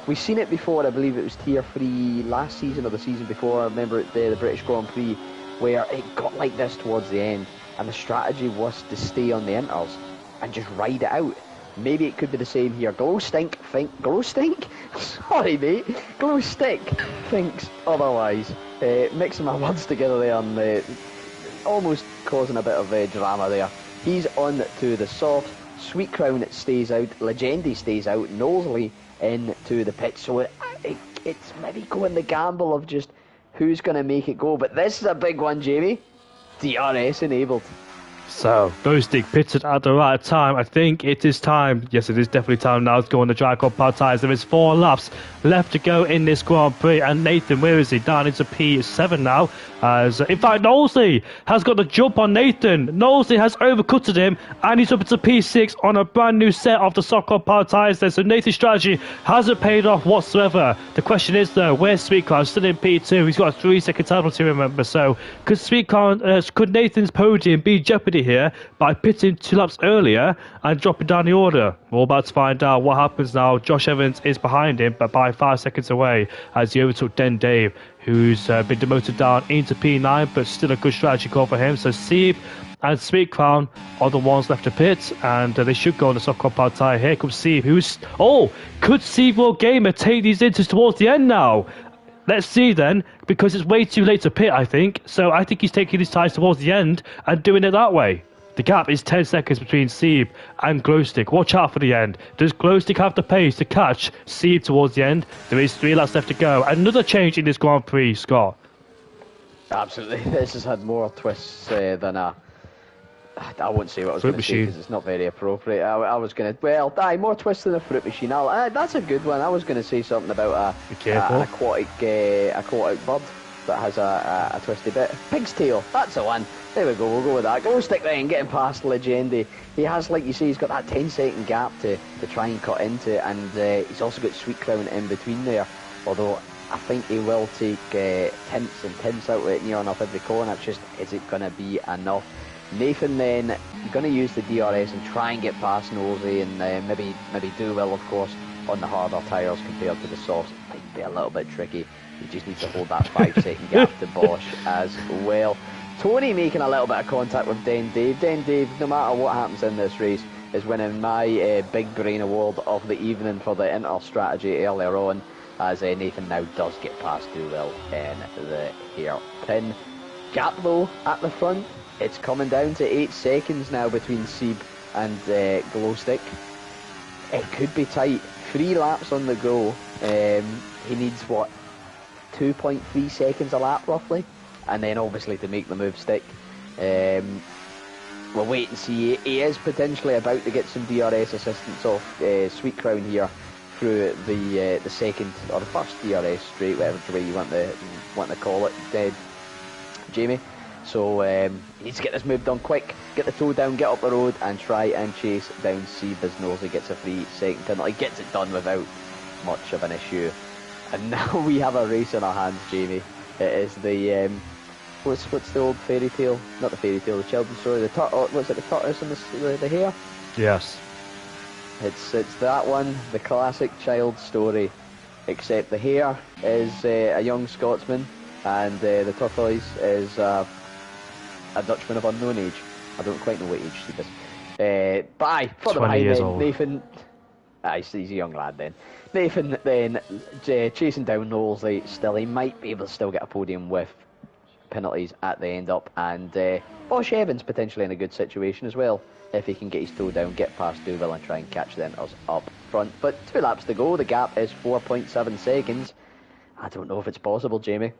We've seen it before. I believe it was Tier 3 last season or the season before. I remember the British Grand Prix where it got like this towards the end, and the strategy was to stay on the inters and just ride it out. Maybe it could be the same here. Glow Stink Sorry, mate. Glow Stick thinks otherwise. Mixing my words together there and almost causing a bit of drama there. He's on to the soft. Sweet Crown stays out. Legendi stays out. Knowlesley into the pit. So it's maybe going the gamble of just who's going to make it go. But this is a big one, Jamie. DRS enabled. So, Ghostic pitted at the right time. I think it is time. Yes, it is definitely time now to go on the dry compound tyres. There is 4 laps left to go in this Grand Prix. And Nathan, where is he? Down into P7 now. As in fact, Knowlesley has got the jump on Nathan. Knowlesley has overcutted him, and he's up into P6 on a brand new set of the soft compound tyres there. So Nathan's strategy hasn't paid off whatsoever. The question is though, where's Sweetcon? Still in P2. He's got a 3-second penalty, remember. So could Nathan's podium be jeopardy Legendi here by pitting 2 laps earlier and dropping down the order. We're all about to find out what happens now. Josh Evans is behind him, but by 5 seconds away as he overtook Den Dave, who's been demoted down into P9, but still a good strategy call for him. So Sieb and Sweet Crown are the ones left to pit, and they should go on the soft compound tyre. Here comes Sieb, who's... Oh, could Sieb World Gamer take these inters towards the end now? Let's see then, because it's way too late to pit, I think. So I think he's taking his tyres towards the end and doing it that way. The gap is 10 seconds between Sieb and Glowstick. Watch out for the end. Does Glowstick have the pace to catch Sieb towards the end? There is 3 laps left to go. Another change in this Grand Prix, Scott. Absolutely. This has had more twists than a... I won't say what I was going to say because it's not very appropriate. I was going to... Well, more twists than a fruit machine. That's a good one. I was going to say something about an aquatic bird that has a twisty bit. Pig's tail. That's the one. There we go. We'll go with that. Glowstick then getting past Legendi. He has, like you say, he's got that 10-second gap to try and cut into, and he's also got Sweet Crown in between there. Although I think he will take tints and tints out with near enough every corner. It's just, is it going to be enough? Nathan then going to use the DRS and try and get past Nosey, and maybe do well, of course, on the harder tyres compared to the softs. It might be a little bit tricky. He just needs to hold that 5-second gap to Bosch as well. Tony making a little bit of contact with Den Dave. Den Dave, no matter what happens in this race, is winning my Big Brain Award of the evening for the Inter strategy earlier on, as Nathan now does get past Duell in the hairpin. Gap though at the front, it's coming down to 8 seconds now between Sieb and Glowstick. It could be tight. 3 laps on the go. He needs, what, 2.3 seconds a lap roughly? And then obviously to make the move stick. We'll wait and see. He is potentially about to get some DRS assistance off Sweet Crown here through the second, or the first DRS straight, whatever way you want to call it, Jamie. So he needs to get this move done quick, get the toe down, get up the road, and try and chase down Sieb as Nosey gets a 3-second penalty. Gets it done without much of an issue. And now we have a race in our hands, Jamie. It is the what's the old fairy tale? Not the fairy tale, the children's story. The what's it? The tortoise and the hare. Yes. It's that one, the classic child story. Except the hare is a young Scotsman, and the tortoise is a Dutchman of unknown age. I don't quite know what age he is. But aye, further behind then, Nathan. He's a young lad then. Nathan then chasing down Knowles. Still, he might be able to still get a podium with penalties at the end up, and Bosch Evans potentially in a good situation as well if he can get his toe down, get past Duval and try and catch the Inters up front. But 2 laps to go. The gap is 4.7 seconds. I don't know if it's possible, Jamie.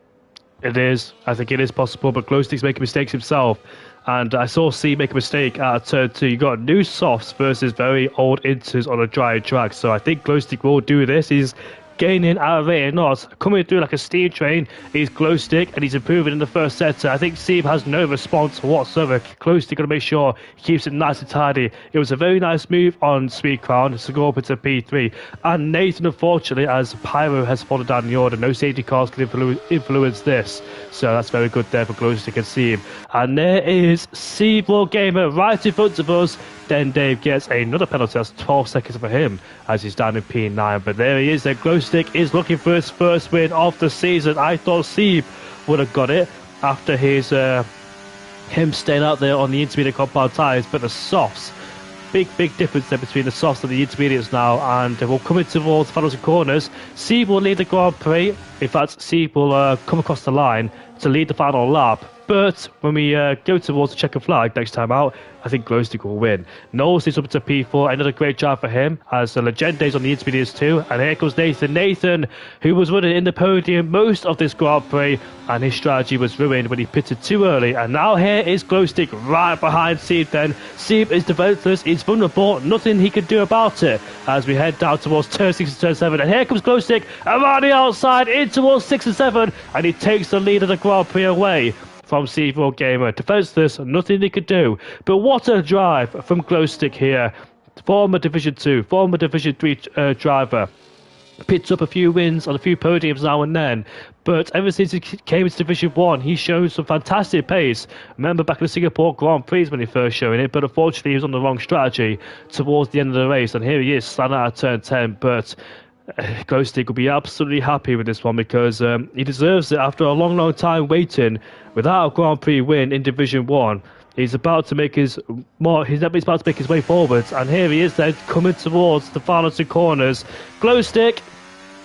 It is. I think it is possible, but Glowstick's making mistakes himself. And I saw C make a mistake at turn 2. You got new softs versus very old inters on a dry track. So I think Glowstick will do this. He's gaining out of it or not. Coming through like a steam train is Glowstick, and he's improving in the first sector. I think Sieb has no response whatsoever. Glowstick got to make sure he keeps it nice and tidy. It was a very nice move on Sweet Crown to go up into P3. And Nathan, unfortunately, as Pyro has fallen down in the order, no safety cars can influence this. So that's very good there for Glowstick and Sieb. And there is Sieb World Gamer right in front of us. Then Dave gets another penalty. That's 12 seconds for him as he's down in P9. But there he is. Then Glowstick is looking for his first win of the season. I thought Sieb would have got it after his him staying out there on the intermediate compound tyres. But the softs, big difference there between the softs and the intermediates now. And we'll come in towards finals and corners. Sieb will lead the Grand Prix. In fact, Sieb will come across the line to lead the final lap. But when we go towards the checkered flag next time out, I think Glowstick will win. Knowles is up to P4. Another great job for him as the Legenda's on the intermediates too. And here comes Nathan. Nathan, who was running in the podium most of this Grand Prix, and his strategy was ruined when he pitted too early. And now here is Glowstick right behind Sieb then. Sieb is defenseless. He's vulnerable. Nothing he can do about it as we head down towards turn 6 and turn 7. And here comes Glowstick around the outside in towards 6 and 7. And he takes the lead of the Grand Prix away from Sieb World Gamer. Defenseless, nothing they could do. But what a drive from Glowstick here. Former Division 2, former Division 3 driver. picked up a few wins on a few podiums now and then, but ever since he came into Division 1, he's shown some fantastic pace. Remember back in the Singapore Grand Prix when he first showing it, but unfortunately he was on the wrong strategy towards the end of the race, and here he is, standing out of turn 10, but Glowstick will be absolutely happy with this one because he deserves it after a long, long time waiting without a Grand Prix win in Division 1. He's about to make his way forwards, and here he is then coming towards the final two corners. Glowstick,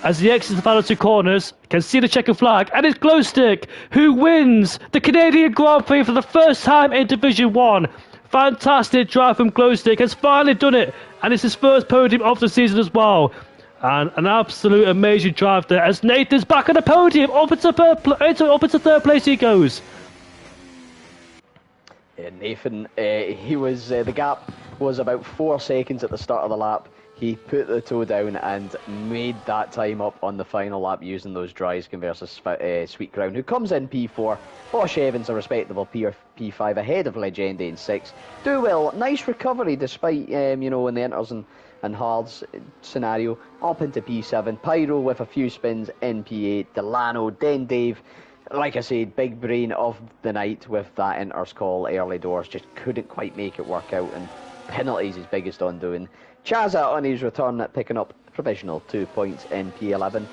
as he exits the final two corners, can see the checkered flag, and it's Glowstick who wins the Canadian Grand Prix for the first time in Division 1. Fantastic drive from Glowstick, has finally done it, and it's his first podium of the season as well. And an absolute amazing drive there as Nathan's back on the podium, up into third place he goes. Yeah, Nathan, he was the gap was about 4 seconds at the start of the lap. He put the toe down and made that time up on the final lap using those dries versus Sweet Crown, who comes in P4. Bosch Evans a respectable P5 ahead of Legende in 6. Do well, nice recovery despite you know, in the inters and hards scenario, up into P7. Pyro with a few spins in P8. Delano, then Dave. Like I said, big brain of the night with that inters call early doors. Just couldn't quite make it work out, and penalties his biggest undoing. Chaza on his return at picking up provisional 2 points in P11.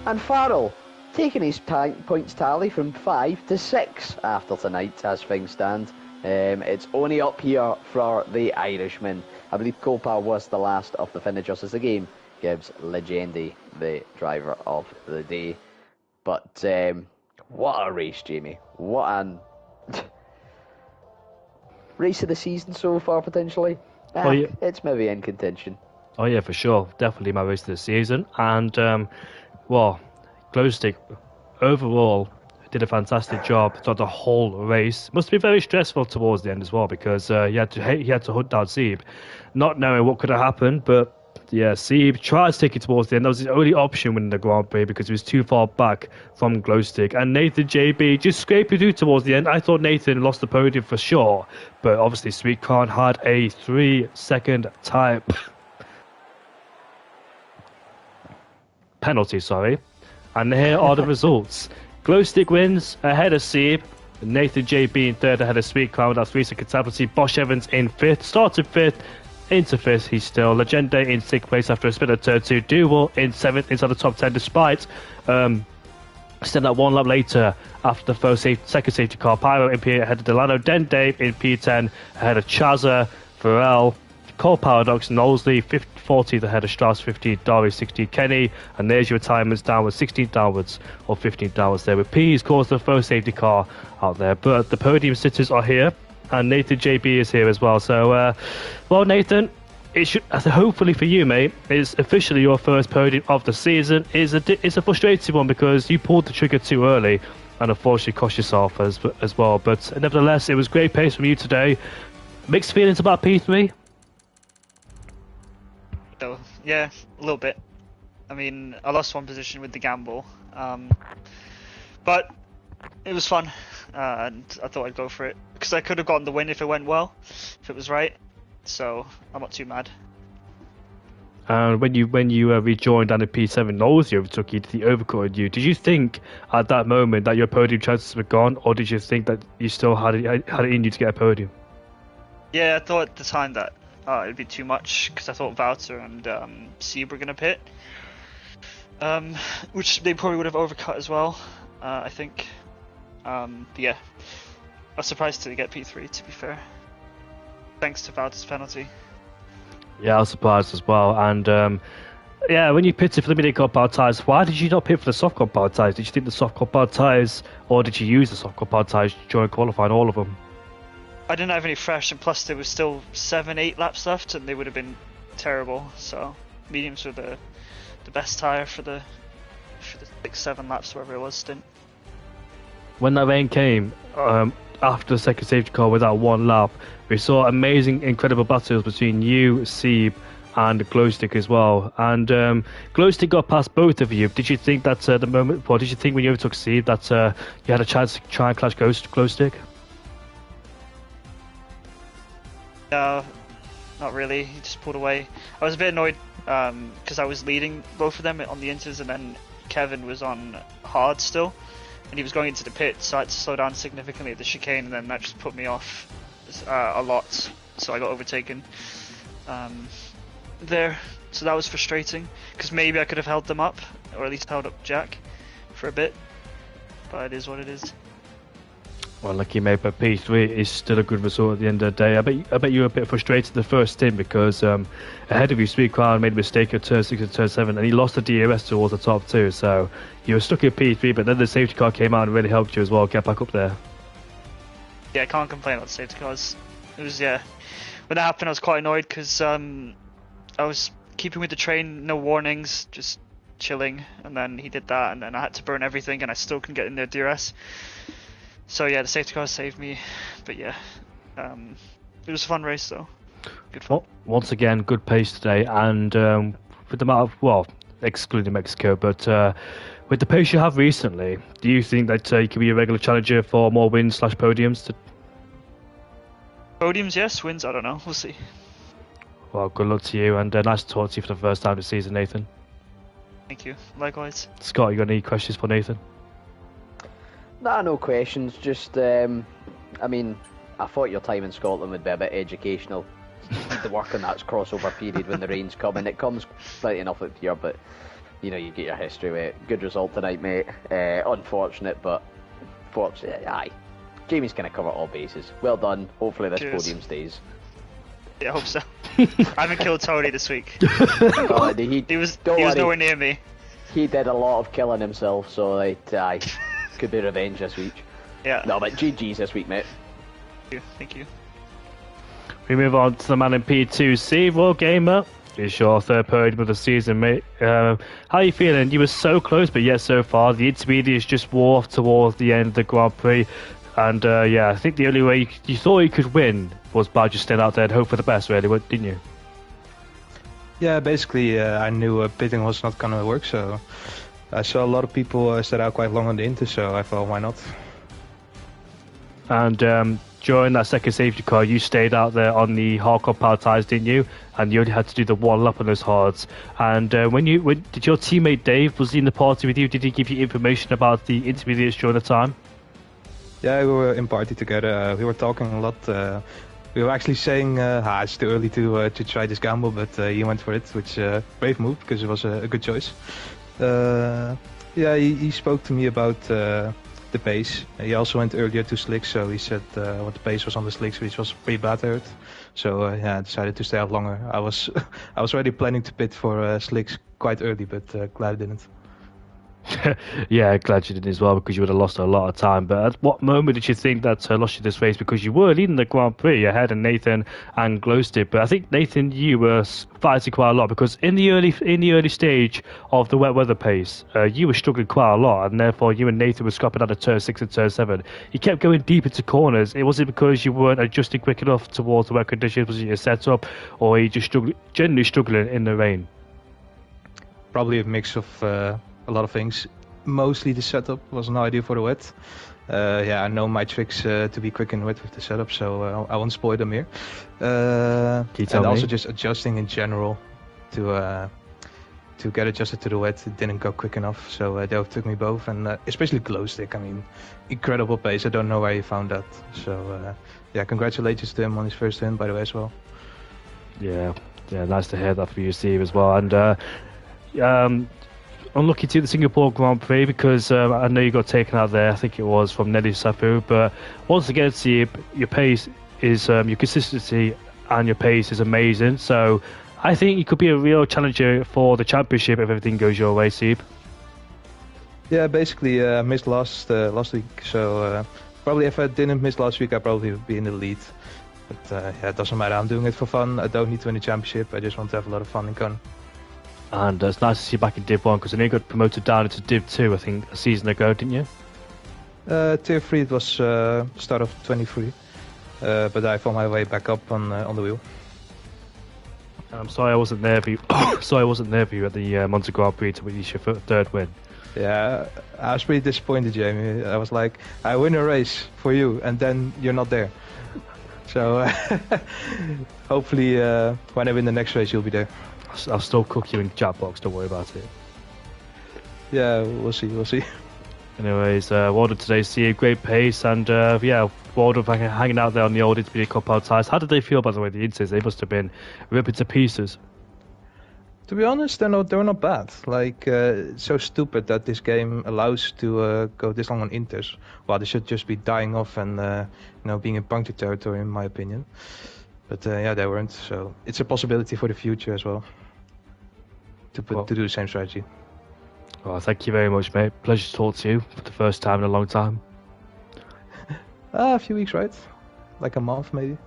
And Farrell taking his points tally from 5 to 6 after tonight as things stand. It's only up here for the Irishman. I believe Copa was the last of the finishers as the game gives Legende the driver of the day. But what a race, Jamie. What an race of the season so far, potentially. Oh, yeah. It's maybe in contention. Oh yeah, for sure. Definitely my race of the season. And, well, Glowstick overall did a fantastic job throughout the whole race. Must be very stressful towards the end as well because he had to hunt down Seeb, not knowing what could have happened, but yeah, Seeb tried to take it towards the end. That was his only option winning the Grand Prix because he was too far back from Glowstick. And Nathan JB just scraped through towards the end. I thought Nathan lost the podium for sure, but obviously Sweet Khan had a 3-second time penalty, sorry. And here are the results. Glowstick wins ahead of Seeb. Nathan JB in third ahead of Sweet Crown with that 3-second penalty. Bosch Evans in fifth, started fifth. Into fifth, he's still Legende in sixth place after a spin at turn 2. Duel in seventh inside the top 10 despite staying that one lap later after the second safety car. Pyro in P8 ahead of Delano. Then Dave in P10 ahead of Chaza, Pharrell, Cole Paradox, Knowlesley 14th ahead of Strauss, 15th, Dari 16th, Kenny, and there's your retirements downwards, 16th downwards or 15th downwards there. With P's caused the first safety car out there, but the podium sitters are here. And Nathan JB is here as well. So, well, Nathan, it should hopefully for you, mate, it's officially your first podium of the season. It's a frustrating one because you pulled the trigger too early and unfortunately cost yourself as well. But nevertheless, it was great pace from you today. Mixed feelings about P3? So, yeah, a little bit. I mean, I lost one position with the gamble, but it was fun. And I thought I'd go for it because I could have gotten the win if it went well, if it was right. So I'm not too mad. And when you rejoined down in P7, Knowlesley overtook you, he overcutted you. Did you think at that moment that your podium chances were gone, or did you think that you still had it in you to get a podium? Yeah, I thought at the time that it'd be too much because I thought Wouter and Seeb were gonna pit, which they probably would have overcut as well. I think. Yeah, I was surprised to get P3, to be fair. Thanks to Wouter's penalty. Yeah, I was surprised as well. And yeah, when you pitted for the mini compound tyres, why did you not pit for the soft compound tyres? Did you think the soft compound tyres, or did you use the soft compound tyres during qualifying, all of them? I didn't have any fresh, and plus there was still 7-8 laps left, and they would have been terrible. So mediums were the best tyre for the 6-7 laps, whatever it was, stint. When that rain came, after the second safety car with that one lap, we saw amazing, incredible battles between you, Seeb, and Glowstick as well. And Glowstick got past both of you. Did you think that the moment, or did you think when you overtook Seeb that you had a chance to try and clash Glowstick? No, not really. He just pulled away. I was a bit annoyed because I was leading both of them on the inters, and then Kevin was on hard still, and he was going into the pit, so I had to slow down significantly at the chicane, and then that just put me off a lot, so I got overtaken there. So that was frustrating, because maybe I could have held them up, or at least held up Jack for a bit, but it is what it is. Well, lucky mate, but P3 is still a good result at the end of the day. I bet you were a bit frustrated the first stint because ahead of you, Sweet Crown made a mistake at turn 6 and turn 7, and he lost the DRS towards the top 2, so you were stuck at P3, but then the safety car came out and really helped you as well, get back up there. Yeah, I can't complain about the safety cars. It was, yeah, when that happened I was quite annoyed because I was keeping with the train, no warnings, just chilling, and then he did that, and then I had to burn everything, and I still couldn't get in their DRS. So yeah, the safety car saved me, but yeah, it was a fun race though. Good fun. Well, once again, good pace today, and with the amount of, well, excluding Mexico, but with the pace you have recently, do you think that you can be a regular challenger for more wins / podiums? Podiums, yes. Wins, I don't know. We'll see. Well, good luck to you, and nice to talk to you for the first time this season, Nathan. Thank you. Likewise. Scott, you got any questions for Nathan? Nah, no questions. Just, I mean, I thought your time in Scotland would be a bit educational. The work on that crossover period when the rain's coming. It comes plenty enough up here, but you know, you get your history with it. Good result tonight, mate. Unfortunate, but fortunate. Aye, Jamie's going to cover all bases. Well done. Hopefully this Cheers. podium stays. Yeah, I hope so. I haven't killed Tony this week. Oh, He was worry. nowhere near me. He did a lot of killing himself, so aye, could be revenge this week. Yeah. No, but GG's this week, mate. Thank you. We move on to the man in P2C, Royal Gamer. It's your third podium of the season, mate. How are you feeling? You were so close, but yet so far. The intermediates just wore off towards the end of the Grand Prix. And yeah, I think the only way you thought you could win was by just staying out there and hope for the best, really, didn't you? Yeah, basically, I knew pitting was not going to work, so I saw a lot of people stay out quite long on the Inter, so I thought, why not? And during that second safety car, you stayed out there on the hardcore power tyres, didn't you? And you only had to do the one lap on those hards. And when did your teammate Dave, was he in the party with you? Did he give you information about the intermediates during the time? Yeah, we were in party together. We were talking a lot. We were actually saying it's too early to try this gamble, but he went for it, which brave move because it was a good choice. Yeah, he spoke to me about the pace. He also went earlier to slicks, so he said what the pace was on the slicks, which was pretty bad, I heard. So yeah, I decided to stay out longer. I was already planning to pit for slicks quite early, but glad I didn't. Yeah, glad you did as well, because you would have lost a lot of time. But at what moment did you think that lost you this race? Because you were leading the Grand Prix ahead of Nathan and Glowstick. But I think Nathan, you were fighting quite a lot, because in the early stage of the wet weather pace, you were struggling quite a lot, and therefore you and Nathan were scrapping out of turn 6 and turn 7. You kept going deep into corners. Was it because you weren't adjusting quick enough towards the wet conditions? Was it your setup, or were you just generally struggling in the rain? Probably a mix of a lot of things. Mostly the setup was no idea for the wet. Yeah, I know my tricks to be quick and wet with the setup, so I won't spoil them here. And also just adjusting in general to get adjusted to the wet. It didn't go quick enough, so they took me both, and especially Glowstick. I mean, incredible pace. I don't know where he found that. So yeah, congratulations to him on his first win, by the way, as well. Yeah, nice to hear that for you, Steve, as well. And unlucky to the Singapore Grand Prix, because I know you got taken out there. I think it was from Nelly Safu. But once again, Steve, your pace is your consistency and your pace is amazing. So I think you could be a real challenger for the championship if everything goes your way, Steve. Yeah, basically I missed last week, so probably if I didn't miss last week, I'd probably be in the lead. But yeah, it doesn't matter. I'm doing it for fun. I don't need to win the championship. I just want to have a lot of fun in Cannes. And it's nice to see you back in Div 1, because I know you got promoted down into Div 2, I think, a season ago, didn't you? Tier 3, it was start of 23. But I found my way back up on the wheel. I'm sorry I wasn't there for you. Sorry I wasn't there for you at the Monza Grand Prix to reach your third win. Yeah, I was pretty disappointed, Jamie. I was like, I win a race for you, and then you're not there. So hopefully when I win the next race, you'll be there. I'll still cook you in chat box. Don't worry about it. Yeah, we'll see. Anyways, well done today. See you, great pace, and yeah, well done for hanging out there on the old Intermediate Cup outside. How did they feel, by the way, the Inters? They must have been ripping to pieces. To be honest, they're not bad. Like, it's so stupid that this game allows to go this long on Inters. Well, they should just be dying off and being in puncture territory, in my opinion. But yeah, they weren't. So it's a possibility for the future as well to do the same strategy. Well, thank you very much, mate. Pleasure to talk to you for the first time in a long time. A few weeks, right? Like a month, maybe.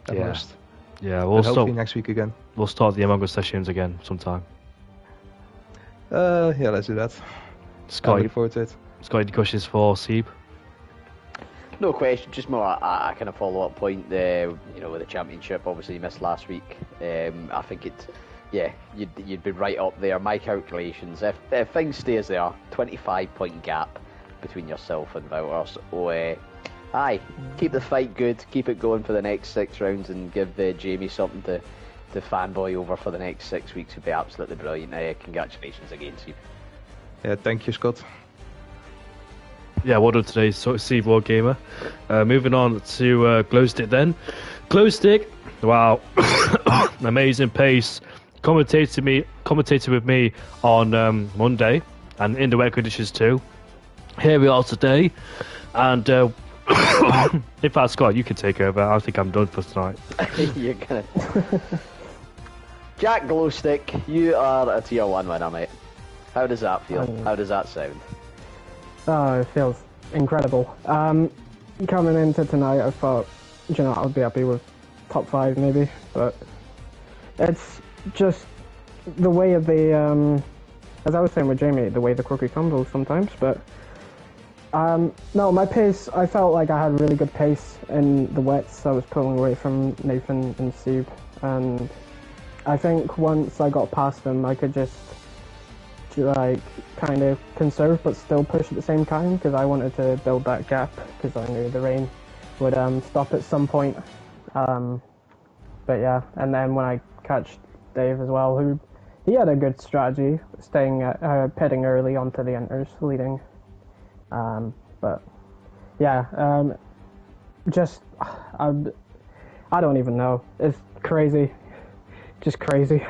At Yeah. most. Yeah, But we'll hopefully start. next week again. We'll start the Among Us sessions again sometime. Yeah, let's do that. I Scott, look forward to it. Scott, any questions for Seeb? No question, just more a kind of follow-up point. With the championship, obviously you missed last week. I think you'd be right up there. My calculations, if things stay as they are, 25-point gap between yourself and Wouters. Aye, keep the fight good, keep it going for the next 6 rounds, and give Jamie something to fanboy over for the next 6 weeks would be absolutely brilliant. Congratulations again, Steve. Yeah, thank you, Scott. Yeah, well done today, Seeb World Gamer. Moving on to Glowstick then. Glowstick, wow, amazing pace. Commentated with me on Monday, and in the wet conditions too. Here we are today, and in fact, Scott, you can take over. I think I'm done for tonight. You're gonna. Jack Glowstick, you are a tier 1 winner, mate. How does that feel? How does that sound? Oh, it feels incredible. Coming into tonight, I thought, I'd be happy with top 5 maybe, but it's just the way of the, as I was saying with Jamie, the way the crookie combos sometimes, but no, my pace, I felt like I had really good pace in the wets. I was pulling away from Nathan and Steve, and I think once I got past them, I could just kind of conserve but still push at the same time, because I wanted to build that gap, because I knew the rain would stop at some point. But yeah, and then when I catch Dave as well, he had a good strategy, staying pitting early onto the enters, leading. But yeah, just I don't even know. It's crazy, just crazy.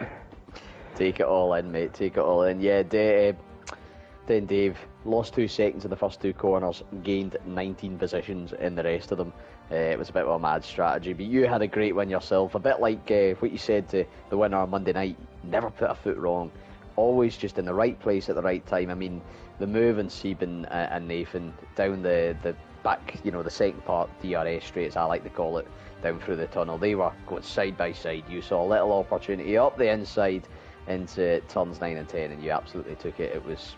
Take it all in, mate. Take it all in. Yeah, then Dave lost 2 seconds in the first 2 corners, gained 19 positions in the rest of them. It was a bit of a mad strategy, but you had a great win yourself. A bit like what you said to the winner on Monday night. Never put a foot wrong. Always just in the right place at the right time. I mean, the move and Sieben and Nathan down the back, the second part, DRS straight, as I like to call it, down through the tunnel. They were going side by side. You saw a little opportunity up the inside into turns 9 and 10, and you absolutely took it. It was,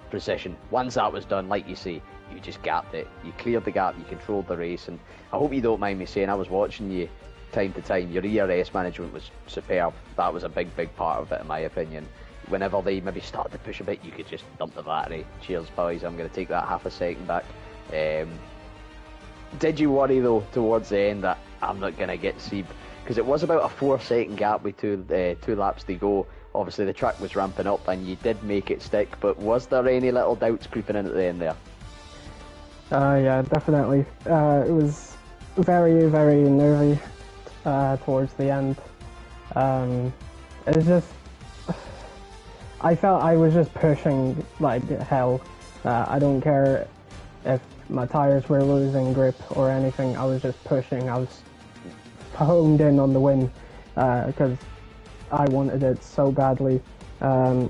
precision. Once that was done, like you say, you just gapped it. You cleared the gap, you controlled the race, and I hope you don't mind me saying, I was watching you time to time. Your ERS management was superb. That was a big part of it, in my opinion. Whenever they maybe started to push a bit, you could just dump the battery. Cheers, boys. I'm going to take that half a second back. Did you worry, though, towards the end that I'm not going to get Sieb? Because it was about a 4-second gap with two laps to go. Obviously, the track was ramping up and you did make it stick, but was there any little doubts creeping in at the end there? Yeah, definitely. It was very, very nervy towards the end. It was just... I felt I was just pushing like hell. I don't care if my tires were losing grip or anything. I was just pushing. I was honed in on the win because I wanted it so badly. And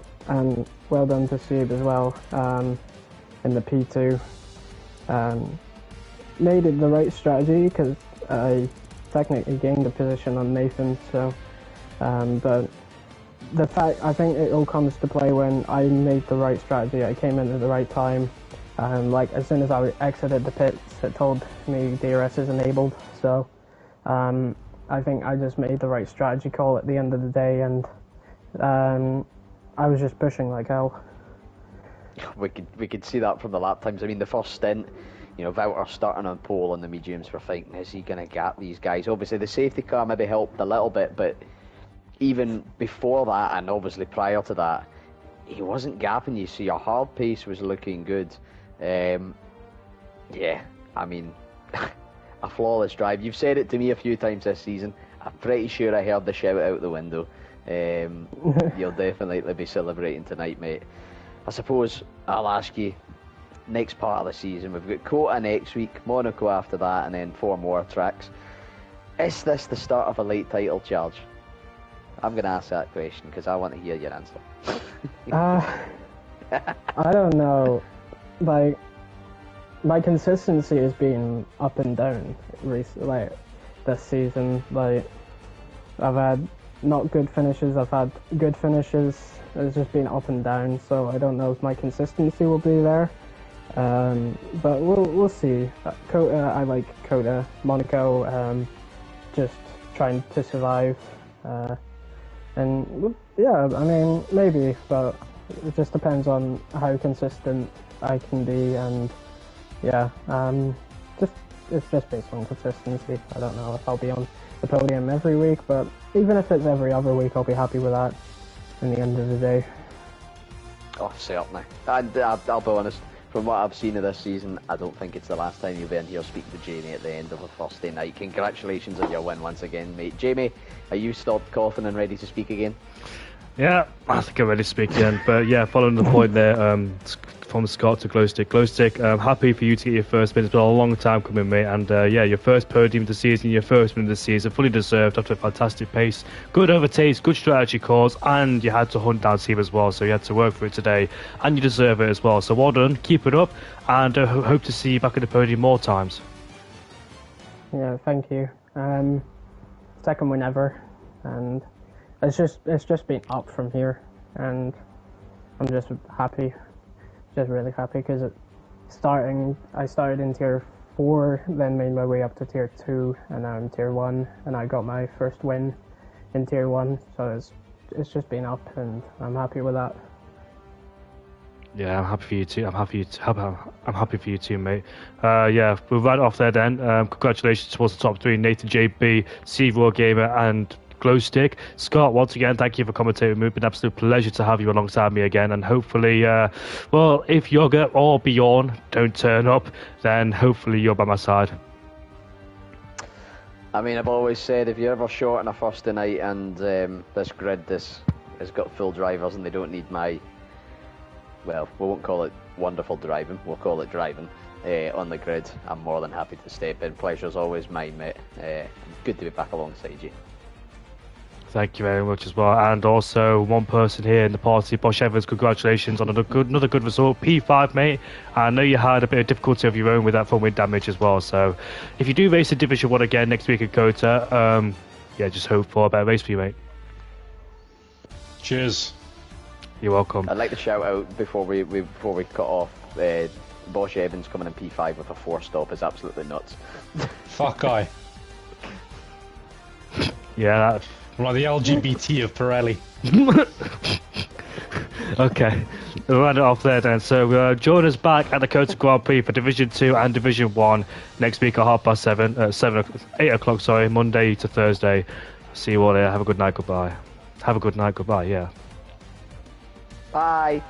well done to Steve as well in the P2. Made it the right strategy because I technically gained a position on Nathan. So, but the fact, I think it all comes to play when I made the right strategy. I came in at the right time. Like as soon as I exited the pits, it told me DRS is enabled. So I think I just made the right strategy call at the end of the day, and I was just pushing like hell. We could see that from the lap times. I mean, the first stint, Wouter starting on pole on the mediums, we're thinking, is he going to gap these guys? Obviously, the safety car maybe helped a little bit, but even before that, and obviously prior to that, he wasn't gapping you, so your hard pace was looking good. Yeah, I mean, a flawless drive. You've said it to me a few times this season. I'm pretty sure I heard the shout out the window. You'll definitely be celebrating tonight, mate. I suppose I'll ask you, next part of the season, we've got Kota next week, Monaco after that, and then 4 more tracks. Is this the start of a late title charge? I'm going to ask that question because I want to hear your answer. I don't know. Like, my consistency has been up and down like this season. Like, I've had not good finishes, I've had good finishes. It's just been up and down, so I don't know if my consistency will be there. But we'll see. Kota, I like Kota. Monaco, just trying to survive. And yeah, I mean, maybe, but it just depends on how consistent I can be, and yeah, it's just based on consistency. I don't know if I'll be on the podium every week, but even if it's every other week, I'll be happy with that in the end of the day. Oh, certainly. I'll be honest, from what I've seen of this season, I don't think it's the last time you'll be in here speaking to Jamie at the end of a Thursday night. Congratulations on your win once again, mate. Jamie, are you stopped coughing and ready to speak again? Yeah, I think I'm ready to speak again. But yeah, following the point there, from Scott to Glowstick. Glowstick, happy for you to get your first win. It's been a long time coming, mate. And yeah, your first podium of the season, your first win of the season, fully deserved after a fantastic pace. Good overtakes, good strategy calls, and you had to hunt down Steve as well. So you had to work for it today, and you deserve it as well. So well done, keep it up, and hope to see you back at the podium more times. Yeah, thank you. Second win ever, and it's just been up from here, and I'm just happy, just really happy because I started in tier 4, then made my way up to tier 2, and now I'm tier 1, and I got my first win in tier 1, so it's just been up, and I'm happy with that. Yeah, I'm happy for you too. I'm happy for you too, mate. Yeah, we're right off there then. Congratulations towards the top 3, Nathan JB, Steve Wargamer, and Glowstick. Scott, once again, thank you for commentating. It's been an absolute pleasure to have you alongside me again, and hopefully, well, if Yoga or Bjorn don't turn up, then hopefully you're by my side. I mean, I've always said, if you're ever short on a Thursday night and this grid has got full drivers and they don't need my, well, we won't call it wonderful driving, we'll call it driving on the grid, I'm more than happy to step in. Pleasure's always mine, mate. Good to be back alongside you. Thank you very much as well. And also, one person here in the party, Bosch Evans, congratulations on another good result. P5, mate. I know you had a bit of difficulty of your own with that front wing damage as well. So, if you do race in Division 1 again next week at Kota, yeah, just hope for a better race for you, mate. Cheers. You're welcome. I'd like to shout out before we cut off, Bosch Evans coming in P5 with a 4-stop is absolutely nuts. Fuck I. Yeah, that... Like the LGBT of Pirelli. Okay, we'll round it off there then. So join us back at the Kota Grand Prix for Division 2 and Division 1 next week at 8 o'clock, sorry, Monday to Thursday. See you all there. Have a good night, goodbye. Have a good night, goodbye, yeah. Bye.